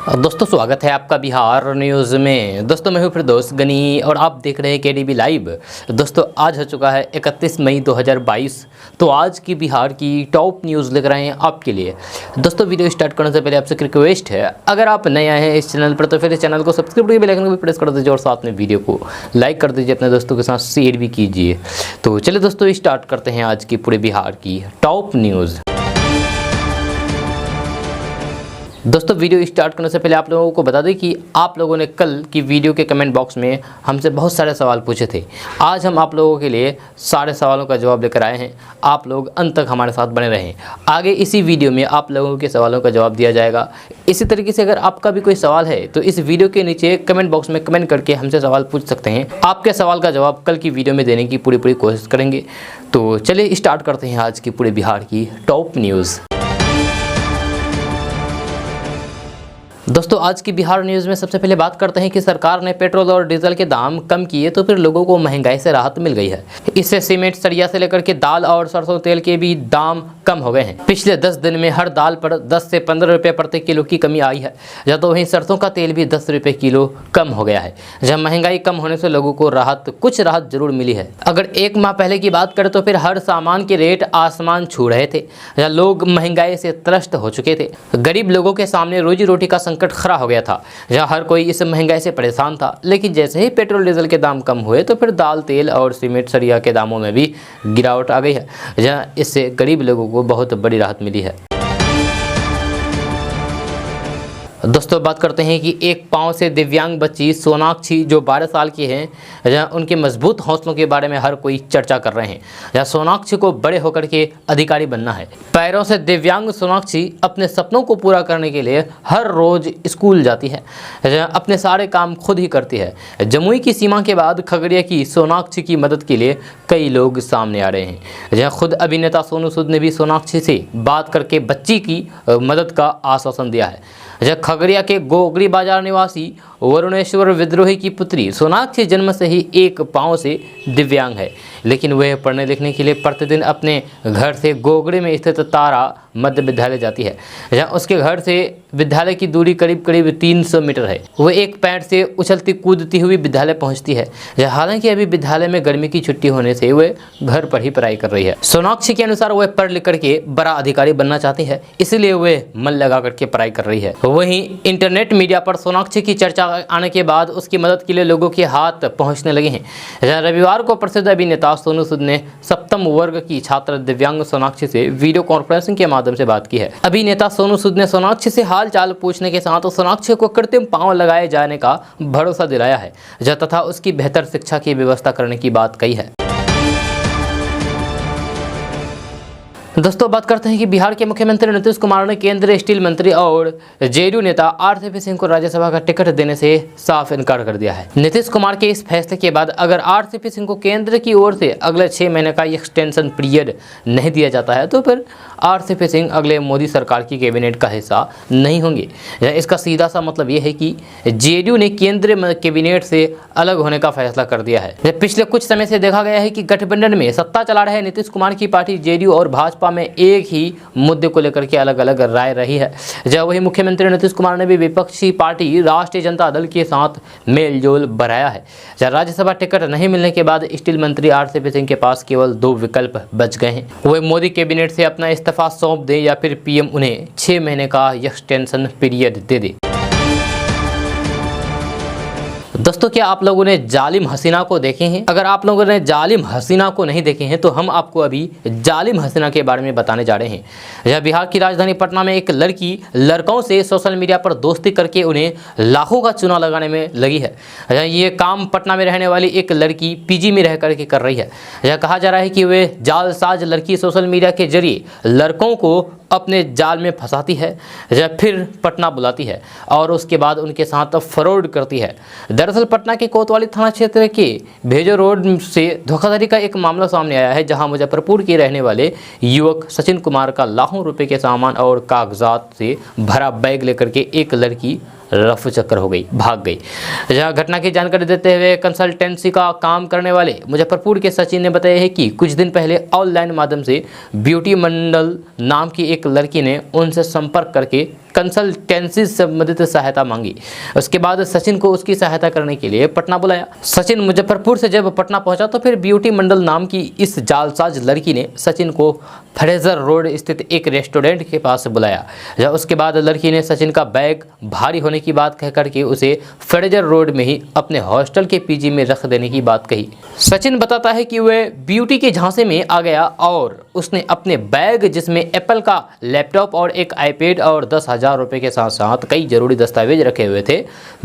दोस्तों स्वागत है आपका बिहार न्यूज़ में। दोस्तों मैं हूं फिरदौस गनी और आप देख रहे हैं केडीबी लाइव। दोस्तों आज हो चुका है 31 मई 2022। तो आज की बिहार की टॉप न्यूज़ लेकर आए हैं आपके लिए। दोस्तों वीडियो स्टार्ट करने से पहले आपसे एक रिक्वेस्ट है, अगर आप नए आए हैं इस चैनल पर तो फिर इस चैनल को सब्सक्राइब करके बेल आइकन को भी प्रेस कर दीजिए और साथ में वीडियो को लाइक कर दीजिए, अपने दोस्तों के साथ शेयर भी कीजिए। तो चलिए दोस्तों स्टार्ट करते हैं आज की पूरे बिहार की टॉप न्यूज़। दोस्तों वीडियो स्टार्ट करने से पहले आप लोगों को बता दें कि आप लोगों ने कल की वीडियो के कमेंट बॉक्स में हमसे बहुत सारे सवाल पूछे थे। आज हम आप लोगों के लिए सारे सवालों का जवाब लेकर आए हैं। आप लोग अंत तक हमारे साथ बने रहें। आगे इसी वीडियो में आप लोगों के सवालों का जवाब दिया जाएगा। इसी तरीके से अगर आपका भी कोई सवाल है तो इस वीडियो के नीचे कमेंट बॉक्स में कमेंट करके हमसे सवाल पूछ सकते हैं। आपके सवाल का जवाब कल की वीडियो में देने की पूरी कोशिश करेंगे। तो चलिए स्टार्ट करते हैं आज की पूरे बिहार की टॉप न्यूज़। दोस्तों आज की बिहार न्यूज़ में सबसे पहले बात करते हैं कि सरकार ने पेट्रोल और डीजल के दाम कम किए तो फिर लोगों को महंगाई से राहत मिल गई है। इससे सीमेंट, सरिया से लेकर के दाल और सरसों तेल के भी दाम कम हो गए हैं। पिछले 10 दिन में हर दाल पर 10 से 15 रुपये प्रति किलो की कमी आई है। जब तो वहीं सरसों का तेल भी 10 रुपये किलो कम हो गया है। जब महंगाई कम होने से लोगों को कुछ राहत जरूर मिली है। अगर एक माह पहले की बात करें तो फिर हर सामान के रेट आसमान छू रहे थे। जहाँ लोग महंगाई से त्रस्त हो चुके थे। गरीब लोगों के सामने रोजी रोटी का संकट खड़ा हो गया था। जहां हर कोई इस महंगाई से परेशान था। लेकिन जैसे ही पेट्रोल डीजल के दाम कम हुए तो फिर दाल, तेल और सीमेंट, सरिया के दामों में भी गिरावट आ गई है। जहां इससे गरीब लोगों को बहुत बड़ी राहत मिली है। दोस्तों बात करते हैं कि एक पांव से दिव्यांग बच्ची सोनाक्षी जो 12 साल की हैं, जहाँ उनके मजबूत हौसलों के बारे में हर कोई चर्चा कर रहे हैं। जहाँ सोनाक्षी को बड़े होकर के अधिकारी बनना है। पैरों से दिव्यांग सोनाक्षी अपने सपनों को पूरा करने के लिए हर रोज स्कूल जाती है। जहाँ अपने सारे काम खुद ही करती है। जमुई की सीमा के बाद खगड़िया की सोनाक्षी की मदद के लिए कई लोग सामने आ रहे हैं। जहाँ खुद अभिनेता सोनू सूद ने भी सोनाक्षी से बात करके बच्ची की मदद का आश्वासन दिया है। जब खगड़िया के गोगरी बाजार निवासी वरुणेश्वर विद्रोही की पुत्री सोनाक्षी जन्म से ही एक पांव से दिव्यांग है। लेकिन वह पढ़ने लिखने के लिए प्रतिदिन अपने घर से गोगरी में स्थित तारा मध्य विद्यालय जाती है। जहाँ उसके घर से विद्यालय की दूरी करीब 300 मीटर है। वह एक पैर से उछलती कूदती हुई विद्यालय पहुंचती है। हालांकि अभी विद्यालय में गर्मी की छुट्टी होने से वह घर पर ही पढ़ाई कर रही है। सोनाक्षी के अनुसार वह पढ़ लिख करके बड़ा अधिकारी बनना चाहती है, इसलिए वह मन लगा करके पढ़ाई कर रही है। वहीं इंटरनेट मीडिया पर सोनाक्षी की चर्चा आने के बाद उसकी मदद के लिए लोगों के हाथ पहुंचने लगे हैं। रविवार को प्रसिद्ध अभिनेता सोनू सूद ने सप्तम वर्ग की छात्र दिव्यांग सोनाक्षी से वीडियो कॉन्फ्रेंसिंग के माध्यम से बात की है। अभिनेता सोनू सूद ने सोनाक्षी से हाल चाल पूछने के साथ सोनाक्षी को कृत्रिम पांव लगाए जाने का भरोसा दिलाया है तथा उसकी बेहतर शिक्षा की व्यवस्था करने की बात कही है। दोस्तों बात करते हैं कि बिहार के मुख्यमंत्री नीतीश कुमार ने केंद्रीय स्टील मंत्री और जेडीयू नेता आरसीपी सिंह को राज्यसभा का टिकट देने से साफ इनकार कर दिया है। नीतीश कुमार के इस फैसले के बाद अगर आरसीपी सिंह को केंद्र की ओर से अगले 6 महीने का एक्सटेंशन पीरियड नहीं दिया जाता है तो फिर आरसीपी सिंह अगले मोदी सरकार की कैबिनेट का हिस्सा नहीं होंगे। इसका सीधा सा मतलब यह है कि जेडीयू ने केंद्रीय कैबिनेट से अलग होने का फैसला कर दिया है। पिछले कुछ समय से देखा गया है कि गठबंधन में सत्ता चला रहे नीतीश कुमार की पार्टी जेडीयू और भाजपा में एक ही मुद्दे को लेकर के अलग अलग राय रही है। जब वही मुख्यमंत्री नीतीश कुमार ने भी विपक्षी पार्टी राष्ट्रीय जनता दल के साथ मेलजोल बढ़ाया है। जब राज्यसभा टिकट नहीं मिलने के बाद स्टील मंत्री आरसीपी सिंह के पास केवल 2 विकल्प बच गए हैं। वह मोदी कैबिनेट से अपना इस्तीफा सौंप दे या फिर पीएम उन्हें 6 महीने का एक्सटेंशन पीरियड दे दे। दोस्तों क्या आप लोगों ने जालिम हसीना को देखे हैं? अगर आप लोगों ने जालिम हसीना को नहीं देखे हैं तो हम आपको अभी जालिम हसीना के बारे में बताने जा रहे हैं। यह बिहार की राजधानी पटना में एक लड़की लड़कों से सोशल मीडिया पर दोस्ती करके उन्हें लाखों का चूना लगाने में लगी है। ये काम पटना में रहने वाली एक लड़की पीजी में रह करके कर रही है। यह कहा जा रहा है कि वे जालसाज लड़की सोशल मीडिया के जरिए लड़कों को अपने जाल में फंसाती है या फिर पटना बुलाती है और उसके बाद उनके साथ फ्रॉड करती है। दरअसल पटना के कोतवाली थाना क्षेत्र के भेजो रोड से धोखाधड़ी का एक मामला सामने आया है, जहां मुजफ्फरपुर के रहने वाले युवक सचिन कुमार का लाखों रुपए के सामान और कागजात से भरा बैग लेकर के एक लड़की रफू चक्कर हो गई, भाग गई। जहां घटना की जानकारी देते हुए कंसल्टेंसी का काम करने वाले मुजफ्फरपुर के सचिन ने बताया है कि कुछ दिन पहले ऑनलाइन माध्यम से ब्यूटी मंडल नाम की एक लड़की ने उनसे संपर्क करके कंसल्टेंसी से संबंधित सहायता मांगी। उसके बाद सचिन को उसकी सहायता करने के लिए पटना बुलाया। सचिन मुजफ्फरपुर से जब पटना पहुंचा तो फिर ब्यूटी मंडल नाम की इस जालसाज लड़की ने सचिन को फ्रेजर रोड स्थित एक रेस्टोरेंट के पास बुलाया। जब उसके बाद लड़की ने सचिन का बैग भारी होने की बात कह करके उसे फ्रेजर रोड में ही अपने हॉस्टल के पीजी में रख देने की बात कही। सचिन बताता है कि वह ब्यूटी के झांसे में आ गया और उसने अपने बैग, जिसमें एप्पल का लैपटॉप और एक आईपैड और 10,000 रुपये के साथ साथ कई जरूरी दस्तावेज रखे हुए थे,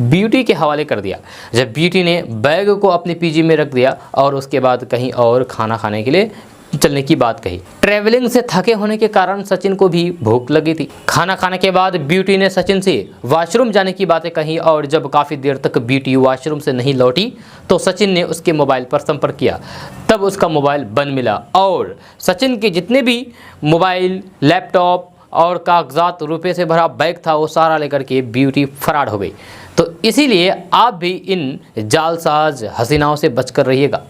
ब्यूटी के हवाले कर दिया। जब ब्यूटी ने बैग को अपने पीजी में रख दिया और उसके बाद कहीं और खाना खाने के लिए चलने की बात कही। ट्रैवलिंग से थके होने के कारण सचिन को भी भूख लगी थी। खाना खाने के बाद ब्यूटी ने सचिन से वॉशरूम जाने की बातें कही और जब काफ़ी देर तक ब्यूटी वॉशरूम से नहीं लौटी तो सचिन ने उसके मोबाइल पर संपर्क किया। तब उसका मोबाइल बंद मिला और सचिन के जितने भी मोबाइल, लैपटॉप और कागजात, रुपये से भरा बैग था, वो सारा लेकर के ब्यूटी फरार हो गई। तो इसीलिए आप भी इन जालसाज हसीनाओं से बचकर रहिएगा।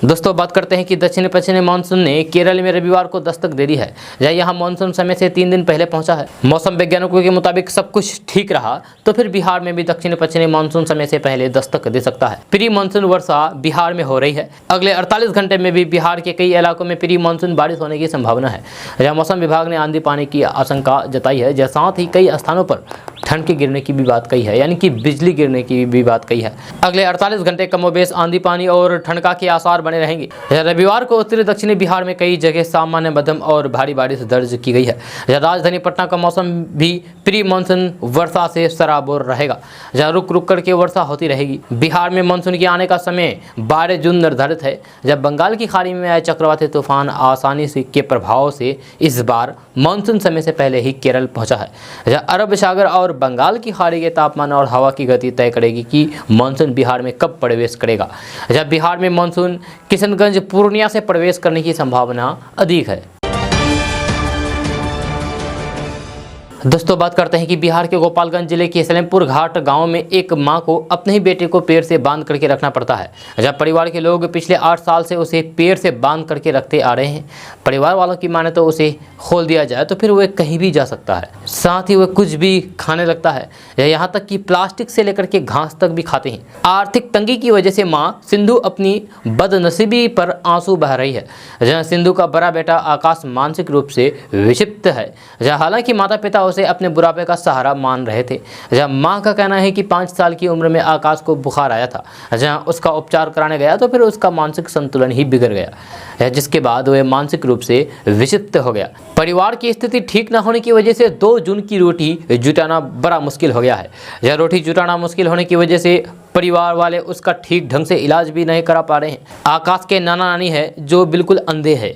दोस्तों, बात करते हैं कि दक्षिण पश्चिमी मानसून ने केरल में रविवार को दस्तक दे दी है। यहाँ मानसून समय से 3 दिन पहले पहुंचा है। मौसम वैज्ञानिकों के मुताबिक सब कुछ ठीक रहा तो फिर बिहार में भी दक्षिण पश्चिमी मानसून समय से पहले दस्तक दे सकता है। प्री मानसून वर्षा बिहार में हो रही है। अगले 48 घंटे में भी बिहार के कई इलाकों में प्री मानसून बारिश होने की संभावना है। जहाँ मौसम विभाग ने आंधी पानी की आशंका जताई है, जहाँ साथ ही कई स्थानों पर ठंड के गिरने की भी बात कही है, यानी कि बिजली गिरने की भी बात कही है। अगले 48 घंटे कमोबेश आंधी पानी और ठंडका के आसार बने रहेंगे। रविवार को उत्तरी दक्षिणी बिहार में कई जगह सामान्य, मध्यम और भारी बारिश दर्ज की गई है। राजधानी पटना का मौसम भी प्री मानसून वर्षा से सराबोर रहेगा, जहाँ रुक रुक करके वर्षा होती रहेगी। बिहार में मानसून के आने का समय 12 जून निर्धारित है। जब बंगाल की खाड़ी में आए चक्रवाती तूफान आसानी से के प्रभाव से इस बार मानसून समय से पहले ही केरल पहुंचा है। जहाँ अरब सागर और बंगाल की खाड़ी के तापमान और हवा की गति तय करेगी कि मानसून बिहार में कब प्रवेश करेगा। जब बिहार में मानसून किशनगंज, पूर्णिया से प्रवेश करने की संभावना अधिक है। दोस्तों, बात करते हैं कि बिहार के गोपालगंज जिले के सलेमपुर घाट गांव में एक मां को अपने ही बेटे को पेड़ से बांध करके रखना पड़ता है। जब परिवार के लोग पिछले 8 साल से उसे पेड़ से बांध करके रखते आ रहे हैं। परिवार वालों की माने तो उसे खोल दिया जाए तो फिर वह कहीं भी जा सकता है, साथ ही वह कुछ भी खाने लगता है, यहाँ तक कि प्लास्टिक से लेकर के घास तक भी खाते हैं। आर्थिक तंगी की वजह से माँ सिंधु अपनी बदनसीबी पर आंसू बहा रही है। जहाँ सिंधु का बड़ा बेटा आकाश मानसिक रूप से विक्षिप्त है। जहाँ हालांकि माता पिता उसे अपने बुढ़ापे का सहारा मान रहे थे। जहाँ मां का कहना है कि 5 साल की उम्र में आकाश को बुखार आया था। जहाँ उसका उपचार कराने गया तो फिर उसका मानसिक संतुलन ही बिगड़ गया, जिसके बाद वह मानसिक रूप से विक्षिप्त हो गया। परिवार की स्थिति ठीक न होने की वजह से 2 जून की रोटी जुटाना बड़ा मुश्किल हो गया है। यह रोटी जुटाना मुश्किल होने की वजह से परिवार वाले उसका ठीक ढंग से इलाज भी नहीं करा पा रहे हैं। आकाश के नाना नानी है जो बिल्कुल अंधे हैं।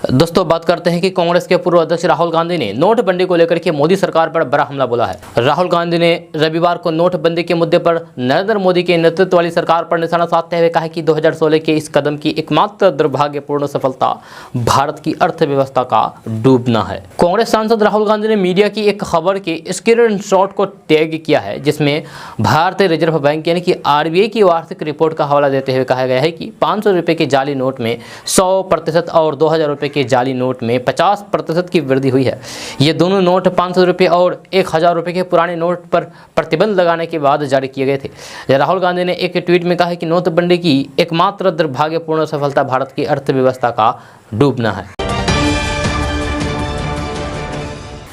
दोस्तों, बात करते हैं कि कांग्रेस के पूर्व अध्यक्ष राहुल गांधी ने नोटबंदी को लेकर के मोदी सरकार पर बड़ा हमला बोला है। राहुल गांधी ने रविवार को नोटबंदी के मुद्दे पर नरेंद्र मोदी के नेतृत्व वाली सरकार पर निशाना साधते हुए कहा कि 2016 के इस कदम की एकमात्र दुर्भाग्यपूर्ण सफलता भारत की अर्थव्यवस्था का डूबना है। कांग्रेस सांसद राहुल गांधी ने मीडिया की एक खबर के स्क्रीनशॉट को टैग किया है, जिसमें भारतीय रिजर्व बैंक यानी कि RBI की वार्षिक रिपोर्ट का हवाला देते हुए कहा गया है कि 500 रुपये के जाली नोट में 100% और 2000 रुपये के जाली नोट में 50% की वृद्धि हुई है। ये दोनों नोट 500 रुपये और 1000 रुपये के पुराने नोट पर प्रतिबंध लगाने के बाद जारी किए गए थे। राहुल गांधी ने एक ट्वीट में कहा कि नोटबंदी की एकमात्र दुर्भाग्यपूर्ण सफलता भारत की अर्थव्यवस्था का डूबना है।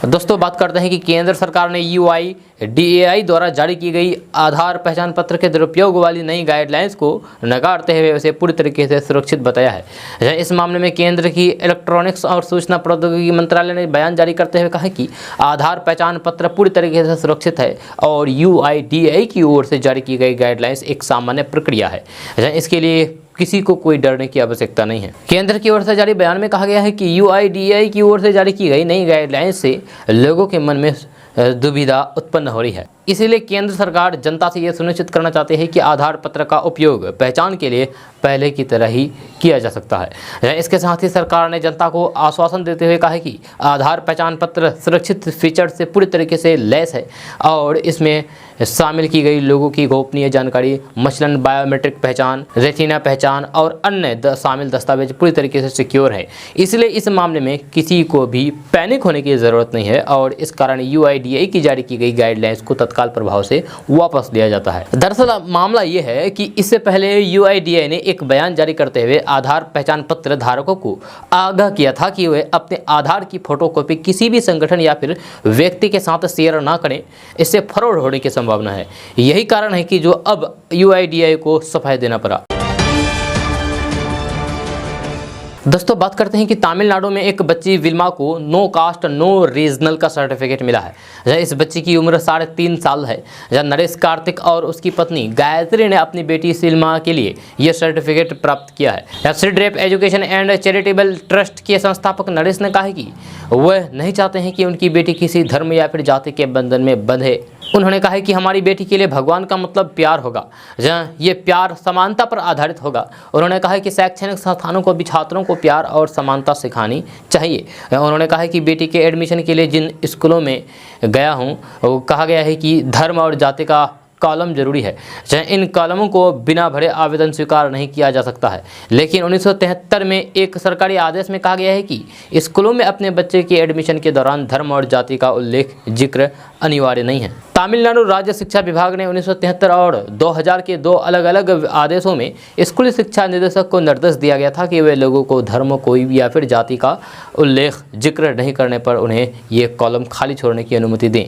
दोस्तों, बात करते हैं कि केंद्र सरकार ने UIDAI द्वारा जारी की गई आधार पहचान पत्र के दुरुपयोग वाली नई गाइडलाइंस को नकारते हुए उसे पूरी तरीके से सुरक्षित बताया है। इस मामले में केंद्र की इलेक्ट्रॉनिक्स और सूचना प्रौद्योगिकी मंत्रालय ने बयान जारी करते हुए कहा कि आधार पहचान पत्र पूरी तरीके से सुरक्षित है और UIDAI की ओर से जारी की गई गाइडलाइंस एक सामान्य प्रक्रिया है। इसके लिए किसी को कोई डरने की आवश्यकता नहीं है। केंद्र की ओर से जारी बयान में कहा गया है कि UIDAI की ओर से जारी की गई नई गाइडलाइंस से लोगों के मन में दुविधा उत्पन्न हो रही है। इसीलिए केंद्र सरकार जनता से यह सुनिश्चित करना चाहती है कि आधार पत्र का उपयोग पहचान के लिए पहले की तरह ही किया जा सकता है। इसके साथ ही सरकार ने जनता को आश्वासन देते हुए कहा है कि आधार पहचान पत्र सुरक्षित फीचर से पूरी तरीके से लैस है और इसमें शामिल की गई लोगों की गोपनीय जानकारी मसलन बायोमेट्रिक पहचान, रेटिना पहचान और अन्य शामिल दस्तावेज पूरी तरीके से सिक्योर है। इसलिए इस मामले में किसी को भी पैनिक होने की ज़रूरत नहीं है और इस कारण UIDAI की जारी की गई गाइडलाइंस को तत्काल प्रभाव से वापस लिया जाता है। दरअसल मामला ये है कि इससे पहले UIDAI ने एक बयान जारी करते हुए आधार पहचान पत्र धारकों को आगाह किया था कि वे अपने आधार की फोटोकॉपी किसी भी संगठन या फिर व्यक्ति के साथ शेयर ना करें, इससे फ्रॉड होने की संभावना है। यही कारण है कि जो अब UIDAI को सफाई देना पड़ा। दोस्तों बात करते हैं कि तमिलनाडु में एक बच्ची विल्मा को नो कास्ट नो रीजनल का सर्टिफिकेट मिला है। इस बच्ची की उम्र 3.5 साल है। जहाँ नरेश कार्तिक और उसकी पत्नी गायत्री ने अपनी बेटी सिल्मा के लिए यह सर्टिफिकेट प्राप्त किया है। Shri drape education and charitable trust के संस्थापक नरेश ने कहा कि वह नहीं चाहते हैं कि उनकी बेटी किसी धर्म या फिर जाति के बंधन में बंधे। उन्होंने कहा कि हमारी बेटी के लिए भगवान का मतलब प्यार होगा, जहाँ ये प्यार समानता पर आधारित होगा। उन्होंने कहा कि शैक्षणिक संस्थानों को भी छात्रों को प्यार और समानता सिखानी चाहिए। उन्होंने कहा कि बेटी के एडमिशन के लिए जिन स्कूलों में गया हूँ वो कहा गया है कि धर्म और जाति का कॉलम जरूरी है, चाहे इन कॉलमों को बिना भरे आवेदन स्वीकार नहीं किया जा सकता है। लेकिन 1973 में एक सरकारी आदेश में कहा गया है कि स्कूलों में अपने बच्चे के एडमिशन के दौरान धर्म और जाति का उल्लेख जिक्र अनिवार्य नहीं है। तमिलनाडु राज्य शिक्षा विभाग ने 1973 और 2000 के 2 अलग अलग आदेशों में स्कूली शिक्षा निदेशक को निर्देश दिया गया था कि वे लोगों को धर्म कोई या फिर जाति का उल्लेख जिक्र नहीं करने पर उन्हें ये कॉलम खाली छोड़ने की अनुमति दें।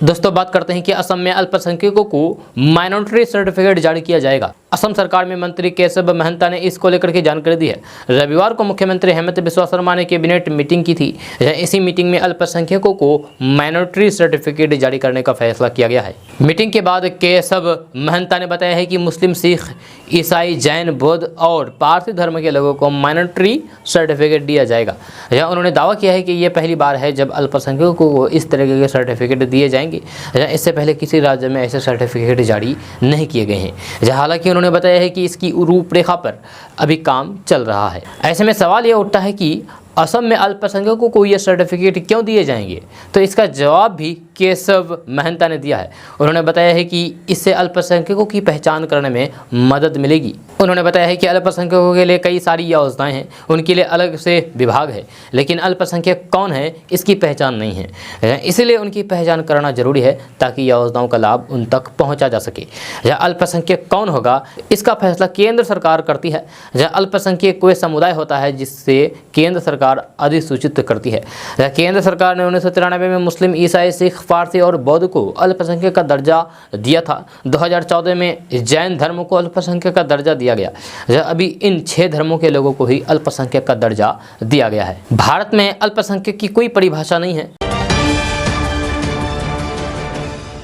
दोस्तों बात करते हैं कि असम में अल्पसंख्यकों को माइनॉरिटी सर्टिफिकेट जारी किया जाएगा। असम सरकार में मंत्री केशव महंता ने इसको लेकर के जानकारी दी है। रविवार को मुख्यमंत्री हेमंत बिस्वा शर्मा ने कैबिनेट मीटिंग की थी। इसी मीटिंग में अल्पसंख्यकों को माइनॉरिटी सर्टिफिकेट जारी करने का फैसला किया गया है। मीटिंग के बाद केशव महंता ने बताया है कि मुस्लिम, सिख, ईसाई, जैन, बौद्ध और पारसी धर्म के लोगों को माइनॉरिटी सर्टिफिकेट दिया जाएगा। उन्होंने दावा किया है कि यह पहली बार है जब अल्पसंख्यकों को इस तरह के सर्टिफिकेट दिए जाएंगे। इससे पहले किसी राज्य में ऐसे सर्टिफिकेट जारी नहीं किए गए हैं। हालांकि उन्होंने बताया है कि इसकी रूपरेखा पर अभी काम चल रहा है। ऐसे में सवाल यह उठता है कि असम में अल्पसंख्यकों को ये सर्टिफिकेट क्यों दिए जाएंगे, तो इसका जवाब भी केशव महंता ने दिया है। उन्होंने बताया है कि इससे अल्पसंख्यकों की पहचान करने में मदद मिलेगी। उन्होंने बताया है कि अल्पसंख्यकों के लिए कई सारी योजनाएं हैं, उनके लिए अलग से विभाग है, लेकिन अल्पसंख्यक कौन है इसकी पहचान नहीं है। इसलिए उनकी पहचान करना जरूरी है ताकि योजनाओं का लाभ उन तक पहुँचा जा सके। अल्पसंख्यक कौन होगा इसका फैसला केंद्र सरकार करती है। अल्पसंख्यक कोई समुदाय होता है जिससे केंद्र सरकार अधिसूचित करती है। केंद्र सरकार ने 1993 में मुस्लिम, ईसाई, सिख, फारसी और बौद्ध को अल्पसंख्यक का दर्जा दिया था। 2014 में जैन धर्म को अल्पसंख्यक का दर्जा दिया गया। अभी इन 6 धर्मों के लोगों को ही अल्पसंख्यक का दर्जा दिया गया है। भारत में अल्पसंख्यक की कोई परिभाषा नहीं है।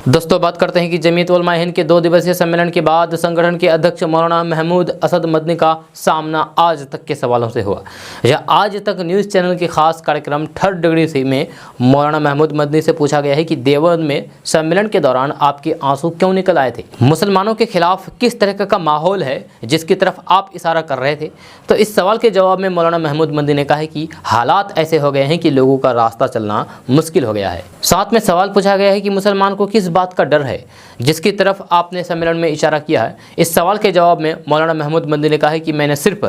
दोस्तों बात करते हैं कि जमीयत उलमा हिंद के 2 दिवसीय सम्मेलन के बाद संगठन के अध्यक्ष मौलाना महमूद असद मदनी का सामना आज तक के सवालों से हुआ। आज तक न्यूज़ चैनल के खास कार्यक्रम 3rd डिग्री से में मौलाना महमूद मदनी से पूछा गया है कि देवबंद में सम्मेलन के दौरान आपके आंसू क्यों निकल आए थे, मुसलमानों के खिलाफ किस तरह का माहौल है जिसकी तरफ आप इशारा कर रहे थे। तो इस सवाल के जवाब में मौलाना महमूद मदनी ने कहा है कि हालात ऐसे हो गए हैं कि लोगों का रास्ता चलना मुश्किल हो गया है। साथ में सवाल पूछा गया है कि मुसलमान को किस बात का डर है जिसकी तरफ आपने सम्मेलन में इशारा किया है। इस सवाल के जवाब में मौलाना महमूद मदनी ने कहा है कि मैंने सिर्फ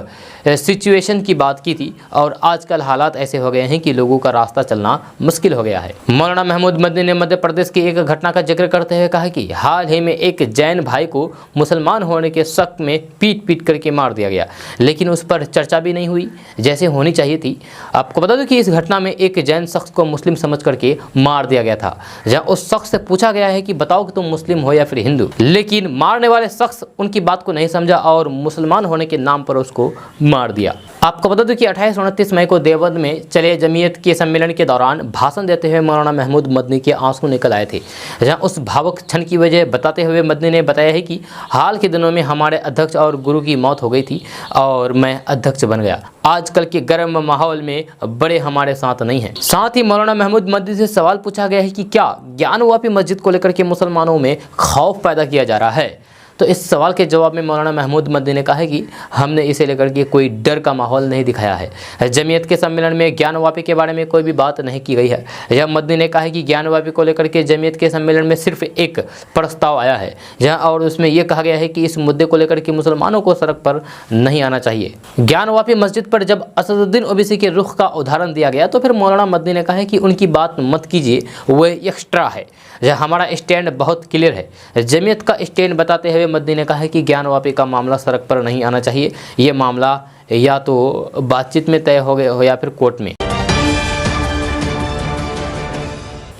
सिचुएशन की बात की थी और आजकल हालात ऐसे हो गए हैं कि लोगों का रास्ता चलना मुश्किल हो गया है। मौलाना महमूद मदनी ने मध्य प्रदेश की एक घटना का जिक्र करते हुए कहा कि हाल ही में एक जैन भाई को मुसलमान होने के शक में पीट करके मार दिया गया, लेकिन उस पर चर्चा भी नहीं हुई जैसे होनी चाहिए थी। आपको बता दूं कि इस घटना में एक जैन शख्स को मुस्लिम समझ करके मार दिया गया था। जहाँ उस शख्स से पूछा गया है कि बताओ कि तुम मुस्लिम हो या फिर हिंदू, लेकिन मारने वाले शख्स उनकी बात को नहीं समझा और मुसलमान होने के नाम पर उसको मार दिया। आपको बता दूं कि 28-29 मई को देवबंद में चले जमीयत के सम्मेलन के दौरान भाषण देते हुए मौलाना महमूद मदनी के आंसू निकल आए थे। जहां उस भावुक क्षण की वजह बताते हुए मदनी ने बताया है कि हाल के दिनों में हमारे अध्यक्ष और गुरु की मौत हो गई थी और मैं अध्यक्ष बन गया। आजकल के गर्म माहौल में बड़े हमारे साथ नहीं हैं। साथ ही मौलाना महमूद मदनी से सवाल पूछा गया है कि क्या ज्ञानवापी मस्जिद को लेकर के मुसलमानों में खौफ पैदा किया जा रहा है। तो इस सवाल के जवाब में मौलाना महमूद मदनी ने कहा है कि हमने इसे लेकर के कोई डर का माहौल नहीं दिखाया है। जमीयत के सम्मेलन में ज्ञानवापी के बारे में कोई भी बात नहीं की गई है। यह मदनी ने कहा है कि ज्ञानवापी को लेकर के जमीयत के सम्मेलन में सिर्फ एक प्रस्ताव आया है जहां और उसमें यह कहा गया है कि इस मुद्दे को लेकर के मुसलमानों को सड़क पर नहीं आना चाहिए। ज्ञानवापी मस्जिद पर जब असदुद्दीन ओवैसी के रुख का उदाहरण दिया गया तो फिर मौलाना मदनी ने कहा है कि उनकी बात मत कीजिए, वह एक्स्ट्रा है। हमारा स्टैंड बहुत क्लियर है। जमीयत का स्टैंड बताते हुए मदनी ने कहा है कि ज्ञानवापी का मामला सड़क पर नहीं आना चाहिए। ये मामला या तो बातचीत में तय हो गया हो या फिर कोर्ट में।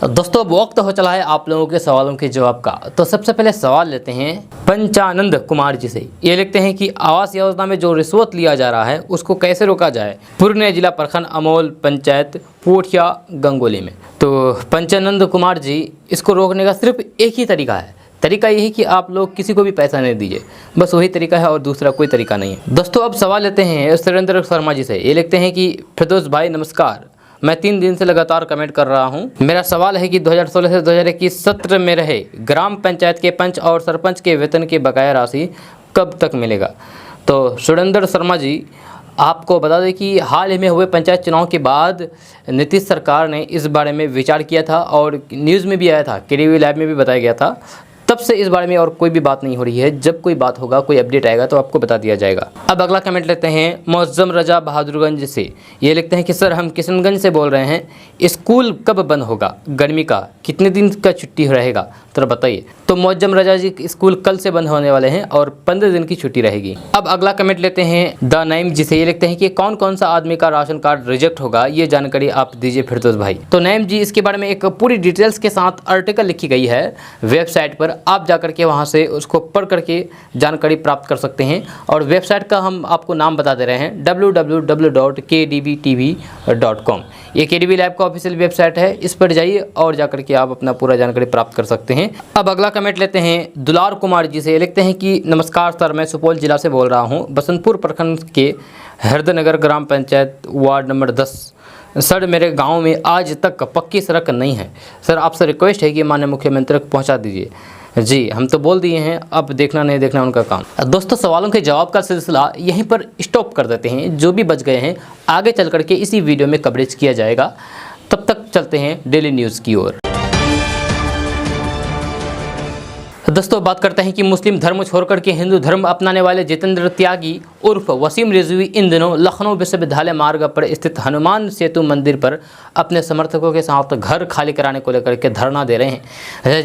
दोस्तों अब वक्त हो चला है आप लोगों के सवालों के जवाब का। तो सबसे पहले सवाल लेते हैं पंचानंद कुमार जी से। ये लिखते हैं कि आवास योजना में जो रिश्वत लिया जा रहा है उसको कैसे रोका जाए। पूर्णिया जिला प्रखंड अमोल पंचायत पोठिया गंगोली में। तो पंचानंद कुमार जी, इसको रोकने का सिर्फ एक ही तरीका है। तरीका ये है कि आप लोग किसी को भी पैसा नहीं दीजिए, बस वही तरीका है और दूसरा कोई तरीका नहीं है। दोस्तों अब सवाल लेते हैं सुरेंद्र शर्मा जी से। ये लिखते हैं कि फिरदौस भाई नमस्कार, मैं 3 दिन से लगातार कमेंट कर रहा हूं। मेरा सवाल है कि 2016 से 2021 सत्र में रहे ग्राम पंचायत के पंच और सरपंच के वेतन के बकाया राशि कब तक मिलेगा। तो सुरेंद्र शर्मा जी, आपको बता दें कि हाल ही में हुए पंचायत चुनाव के बाद नीतीश सरकार ने इस बारे में विचार किया था और न्यूज़ में भी आया था, केडीवी लाइव में भी बताया गया था। तब से इस बारे में और कोई भी बात नहीं हो रही है। जब कोई बात होगा, कोई अपडेट आएगा तो आपको बता दिया जाएगा। अब अगला कमेंट लेते हैं मौजम रजा बहादुरगंज से। ये लिखते हैं कि सर हम किशनगंज से बोल रहे हैं, स्कूल कब बंद होगा, गर्मी का कितने दिन का छुट्टी रहेगा तो बताइए। तो मौजम रजा जी, स्कूल कल से बंद होने वाले हैं और 15 दिन की छुट्टी रहेगी। अब अगला कमेंट लेते हैं द नाइम जी से। ये लिखते हैं कि कौन कौन सा आदमी का राशन कार्ड रिजेक्ट होगा, ये जानकारी आप दीजिए फिरदौस भाई। तो नाइम जी, इसके बारे में एक पूरी डिटेल्स के साथ आर्टिकल लिखी गई है वेबसाइट पर, आप जाकर के वहाँ से उसको पढ़ करके जानकारी प्राप्त कर सकते हैं। और वेबसाइट का हम आपको नाम बता दे रहे हैं, www.kdbtv.com। ये केडीबी लैब का ऑफिशियल वेबसाइट है, इस पर जाइए और जाकर के आप अपना पूरा जानकारी प्राप्त कर सकते हैं। अब अगला कमेंट लेते हैं दुलार कुमार जी से। लिखते हैं कि नमस्कार सर, मैं सुपौल जिला से बोल रहा हूँ, बसंतपुर प्रखंड के हृदयनगर ग्राम पंचायत वार्ड नंबर 10। सर मेरे गांव में आज तक पक्की सड़क नहीं है। सर आपसे रिक्वेस्ट है कि माननीय मुख्यमंत्री तक पहुंचा दीजिए। जी हम तो बोल दिए हैं, अब देखना नहीं देखना उनका काम। दोस्तों सवालों के जवाब का सिलसिला यहीं पर स्टॉप कर देते हैं। जो भी बच गए हैं आगे चल करके इसी वीडियो में कवरेज किया जाएगा। तब तक चलते हैं डेली न्यूज़ की ओर। दोस्तों बात करते हैं कि मुस्लिम धर्म छोड़कर के हिंदू धर्म अपनाने वाले जितेंद्र त्यागी उर्फ वसीम रिजवी इन दिनों लखनऊ विश्वविद्यालय मार्ग पर स्थित हनुमान सेतु मंदिर पर अपने समर्थकों के साथ घर खाली कराने को लेकर के धरना दे रहे हैं।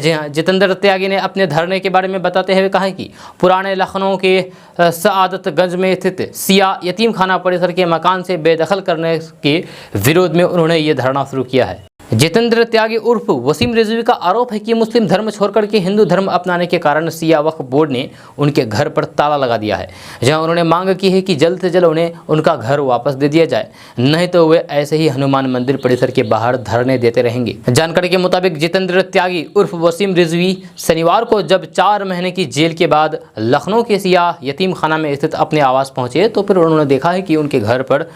जी हाँ, जितेंद्र त्यागी ने अपने धरने के बारे में बताते हुए कहा कि पुराने लखनऊ के सआदतगंज में स्थित सिया यतीम खाना परिसर के मकान से बेदखल करने के विरोध में उन्होंने ये धरना शुरू किया है। जितेंद्र त्यागी उर्फ वसीम रिजवी का आरोप है कि मुस्लिम धर्म छोड़कर के हिंदू धर्म अपनाने के कारण सिया वक्फ बोर्ड ने उनके घर पर ताला लगा दिया है, जहां उन्होंने मांग की है कि जल्द से जल्द उन्हें उनका घर वापस दे दिया जाए, नहीं तो वे ऐसे ही हनुमान मंदिर परिसर के बाहर धरने देते रहेंगे। जानकारी के मुताबिक जितेंद्र त्यागी उर्फ वसीम रिजवी शनिवार को जब 4 महीने की जेल के बाद लखनऊ के सिया यतीम खाना में स्थित अपने आवास पहुंचे तो फिर उन्होंने देखा है कि उनके घर पर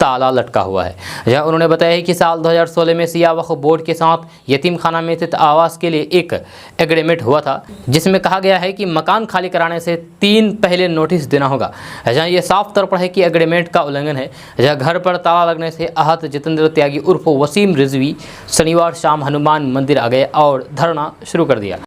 ताला लटका हुआ है। जहाँ उन्होंने बताया कि साल 2016 में सिया वक्फ बोर्ड के साथ यतीम खाना में स्थित आवास के लिए एक एग्रीमेंट हुआ था, जिसमें कहा गया है कि मकान खाली कराने से 3 पहले नोटिस देना होगा। जहाँ ये साफ तौर पर है कि एग्रीमेंट का उल्लंघन है। जहाँ घर पर ताला लगने से आहत जितेंद्र त्यागी उर्फ वसीम रिजवी शनिवार शाम हनुमान मंदिर आ गए और धरना शुरू कर दिया।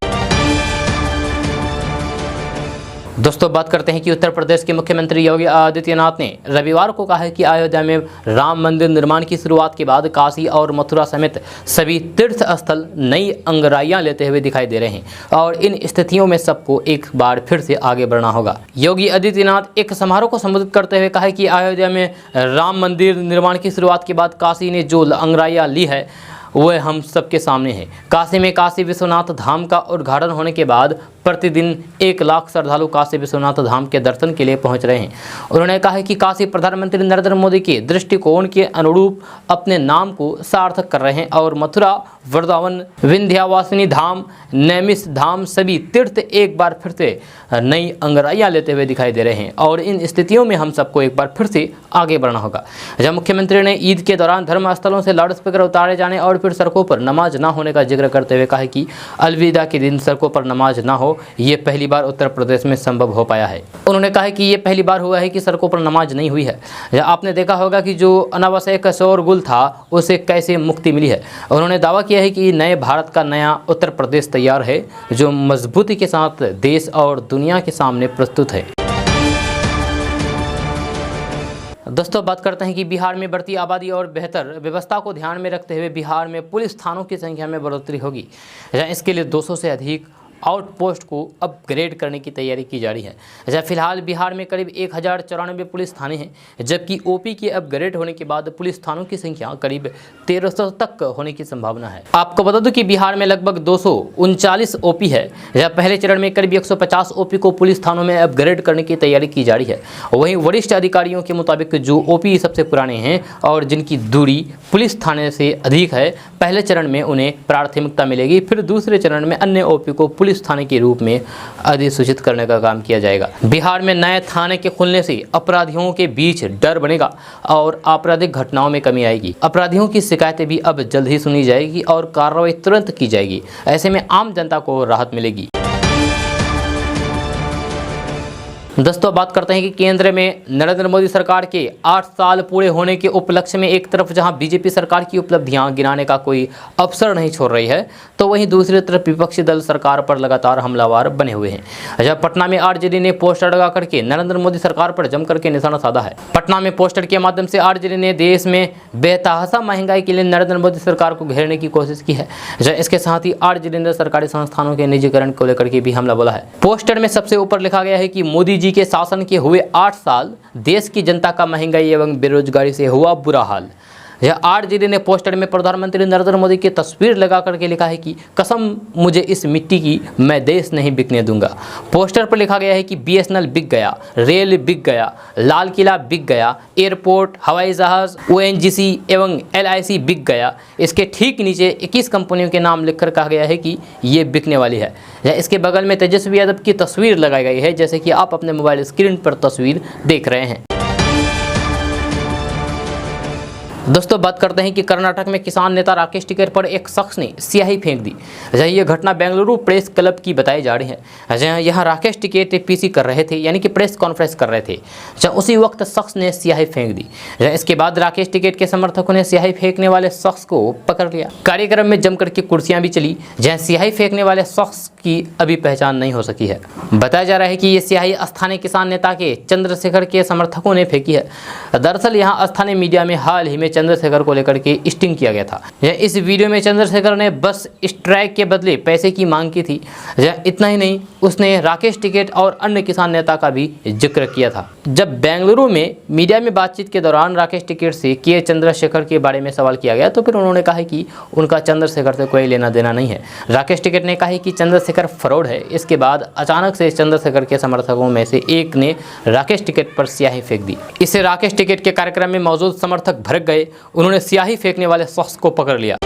दोस्तों बात करते हैं कि उत्तर प्रदेश के मुख्यमंत्री योगी आदित्यनाथ ने रविवार को कहा है कि अयोध्या में राम मंदिर निर्माण की शुरुआत के बाद काशी और मथुरा समेत सभी तीर्थ स्थल नई अंगराइयां लेते हुए दिखाई दे रहे हैं और इन स्थितियों में सबको एक बार फिर से आगे बढ़ना होगा। योगी आदित्यनाथ एक समारोह को संबोधित करते हुए कहा कि अयोध्या में राम मंदिर निर्माण की शुरुआत के बाद काशी ने जो अंगराइयां ली है वह हम सबके सामने है। काशी में काशी विश्वनाथ धाम का उद्घाटन होने के बाद प्रतिदिन 1 लाख श्रद्धालु काशी विश्वनाथ धाम के दर्शन के लिए पहुंच रहे हैं। उन्होंने कहा है कि काशी प्रधानमंत्री नरेंद्र मोदी के दृष्टिकोण के अनुरूप अपने नाम को सार्थक कर रहे हैं और मथुरा, वृंदावन, विंध्यावासिनी धाम, नैमिष धाम सभी तीर्थ एक बार फिर से नई अंगराइयां लेते हुए दिखाई दे रहे हैं और इन स्थितियों में हम सबको एक बार फिर से आगे बढ़ना होगा। जब मुख्यमंत्री ने ईद के दौरान धर्मस्थलों से लाउडस्पीकर उतारे जाने और फिर सड़कों पर नमाज ना होने का जिक्र करते हुए कहा है कि अलविदा के दिन सड़कों पर नमाज ना हो, ये पहली बार उत्तर प्रदेश में संभव हो पाया है। उन्होंने कहा है कि ये पहली बार हुआ है कि सड़कों पर नमाज नहीं हुई है। आपने देखा होगा कि जो अनावश्यक शोरगुल था उसे कैसे मुक्ति मिली है। उन्होंने दावा किया है कि नए भारत का नया उत्तर प्रदेश तैयार है जो मजबूती के साथ देश और दुनिया के सामने प्रस्तुत है। दोस्तों, बात करते हैं कि बिहार में बढ़ती आबादी और बेहतर व्यवस्था को ध्यान में रखते हुए बिहार में पुलिस थानों की संख्या में बढ़ोतरी होगी। इसके लिए 200 से अधिक आउटपोस्ट को अपग्रेड करने की तैयारी की जा रही है। फिलहाल बिहार में करीब 1094 पुलिस थाने हैं, जबकि ओपी के अपग्रेड होने के बाद पुलिस थानों की संख्या करीब 1300 तक होने की संभावना है। आपको बता दूं कि बिहार में लगभग 239 ओपी है। पहले चरण में करीब 150 ओपी को पुलिस थानों में अपग्रेड करने की तैयारी की जा रही है। वहीं वरिष्ठ अधिकारियों के मुताबिक जो ओपी सबसे पुराने हैं और जिनकी दूरी पुलिस थाने से अधिक है, पहले चरण में उन्हें प्राथमिकता मिलेगी। फिर दूसरे चरण में अन्य ओपी को पुलिस थाने के रूप में अधिसूचित करने का काम किया जाएगा। बिहार में नए थाने के खुलने से अपराधियों के बीच डर बनेगा और आपराधिक घटनाओं में कमी आएगी। अपराधियों की शिकायतें भी अब जल्द ही सुनी जाएगी और कार्रवाई तुरंत की जाएगी। ऐसे में आम जनता को राहत मिलेगी। दोस्तों, बात करते हैं कि केंद्र में नरेंद्र मोदी सरकार के 8 साल पूरे होने के उपलक्ष्य में एक तरफ जहां बीजेपी सरकार की उपलब्धियां गिनाने का कोई अवसर नहीं छोड़ रही है, तो वहीं दूसरी तरफ विपक्षी दल सरकार पर लगातार हमलावर बने हुए हैं। जब पटना में आरजेडी ने पोस्टर लगा करके नरेंद्र मोदी सरकार पर जमकर के निशाना साधा है। पटना में पोस्टर के माध्यम से आरजेडी ने देश में बेतहाशा महंगाई के लिए नरेंद्र मोदी सरकार को घेरने की कोशिश की है। इसके साथ ही आरजेडी ने सरकारी संस्थानों के निजीकरण को लेकर के भी हमला बोला है। पोस्टर में सबसे ऊपर लिखा गया है कि मोदी के शासन के हुए 8 साल देश की जनता का महंगाई एवं बेरोजगारी से हुआ बुरा हाल। यह आरजेडी ने पोस्टर में प्रधानमंत्री नरेंद्र मोदी की तस्वीर लगा करके लिखा है कि कसम मुझे इस मिट्टी की, मैं देश नहीं बिकने दूंगा। पोस्टर पर लिखा गया है कि बीएसएनएल बिक गया, रेल बिक गया, लाल किला बिक गया, एयरपोर्ट, हवाई जहाज, ओएनजीसी एवं एलआईसी बिक गया। इसके ठीक नीचे 21 कंपनियों के नाम लिखकर कहा गया है कि ये बिकने वाली है। इसके बगल में तेजस्वी यादव की तस्वीर लगाई गई है, जैसे कि आप अपने मोबाइल स्क्रीन पर तस्वीर देख रहे हैं। दोस्तों, बात करते हैं कि कर्नाटक में किसान नेता राकेश टिकैत पर एक शख्स ने स्याही फेंक दी। यह घटना बेंगलुरु प्रेस क्लब की बताई जा रही है। यहाँ राकेश टिकैत पीसी कर रहे थे, यानी कि प्रेस कॉन्फ्रेंस कर रहे थे। उसी वक्त शख्स ने स्याही फेंक दी। इसके बाद राकेश टिकैत के समर्थकों ने स्याही फेंकने वाले शख्स को पकड़ लिया। कार्यक्रम में जमकर के कुर्सियां भी चली, जहाँ स्याही फेंकने वाले शख्स की अभी पहचान नहीं हो सकी है। बताया जा रहा है कि ये स्याही स्थानीय किसान नेता के चंद्रशेखर के समर्थकों ने फेंकी है। दरअसल यहाँ स्थानीय मीडिया में हाल ही में चंद्रशेखर को लेकर के स्टिंग किया गया था। इस वीडियो में चंद्रशेखर ने बस स्ट्राइक के बदले पैसे की मांग की थी। इतना ही नहीं, उसने राकेश टिकैत और अन्य किसान नेता का भी जिक्र किया था। जब बेंगलुरु में मीडिया में बातचीत के दौरान राकेश टिकैत से के चंद्रशेखर के बारे में सवाल किया गया, तो फिर उन्होंने कहा कि उनका चंद्रशेखर से कोई लेना देना नहीं है। राकेश टिकैत ने कहा कि चंद्रशेखर फ्रॉड है। इसके बाद अचानक से चंद्रशेखर के समर्थकों में से एक ने राकेश टिकैत पर स्याही फेंक दी। इससे राकेश टिकैत के कार्यक्रम में मौजूद समर्थक भड़क गए। उन्होंने स्याही फेंकने वाले शख्स को पकड़ लिया।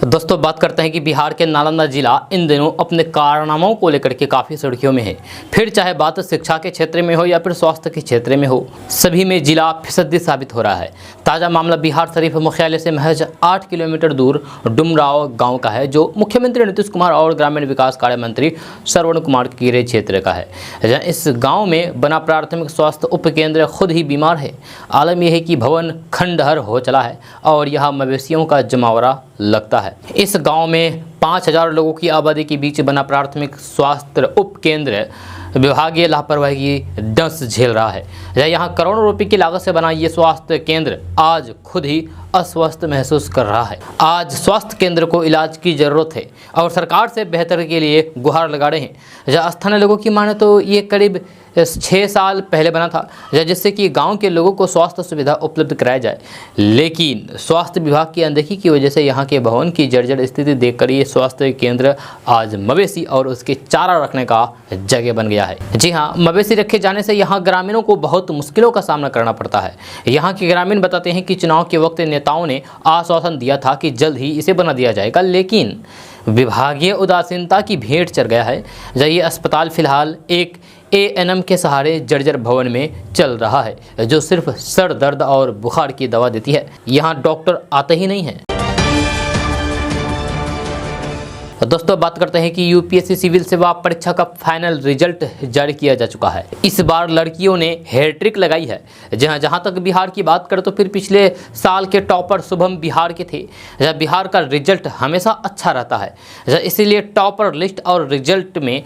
दोस्तों, बात करते हैं कि बिहार के नालंदा जिला इन दिनों अपने कारनामों को लेकर के काफ़ी सुर्खियों में है। फिर चाहे बात शिक्षा के क्षेत्र में हो या फिर स्वास्थ्य के क्षेत्र में हो, सभी में जिला फिसदी साबित हो रहा है। ताज़ा मामला बिहार शरीफ मुख्यालय से महज 8 किलोमीटर दूर डुमराव गांव का है, जो मुख्यमंत्री नीतीश कुमार और ग्रामीण विकास कार्य मंत्री श्रवण कुमार के गृह क्षेत्र का है। इस गाँव में बना प्राथमिक स्वास्थ्य उप केंद्र खुद ही बीमार है। आलम यह है कि भवन खंडहर हो चला है और यहाँ मवेशियों का जमावड़ा लगता है। इस गांव में 5000 लोगों की आबादी के बीच बना प्राथमिक स्वास्थ्य उप केंद्र विभागीय लापरवाही की डंस झेल रहा है। यहाँ करोड़ों रुपए की लागत से बना ये स्वास्थ्य केंद्र आज खुद ही अस्वस्थ महसूस कर रहा है। आज स्वास्थ्य केंद्र को इलाज की जरूरत है और सरकार से बेहतर के लिए गुहार लगा रहे हैं। जहाँ स्थानीय लोगों की माने तो ये करीब 6 साल पहले बना था, जिससे कि गांव के लोगों को स्वास्थ्य सुविधा उपलब्ध कराया जाए, लेकिन स्वास्थ्य विभाग की अनदेखी की वजह से यहां के भवन की जर्जर स्थिति देखकर ये स्वास्थ्य केंद्र आज मवेशी और उसके चारा रखने का जगह बन गया है। जी हां, मवेशी रखे जाने से यहां ग्रामीणों को बहुत मुश्किलों का सामना करना पड़ता है। यहाँ के ग्रामीण बताते हैं कि चुनाव के वक्त नेताओं ने आश्वासन दिया था कि जल्द ही इसे बना दिया जाएगा, लेकिन विभागीय उदासीनता की भेंट चढ़ गया है। ये अस्पताल फिलहाल एक एएनएम के सहारे जर्जर भवन में चल रहा है, जो सिर्फ सर दर्द और बुखार की दवा देती है। यहाँ डॉक्टर आते ही नहीं हैं। दोस्तों, बात करते हैं कि यूपीएससी सिविल सेवा परीक्षा का फाइनल रिजल्ट जारी किया जा चुका है। इस बार लड़कियों ने हैट्रिक लगाई है। जहां तक बिहार की बात करें तो फिर पिछले साल के टॉपर शुभम बिहार के थे। बिहार का रिजल्ट हमेशा अच्छा रहता है, इसीलिए टॉपर लिस्ट और रिजल्ट में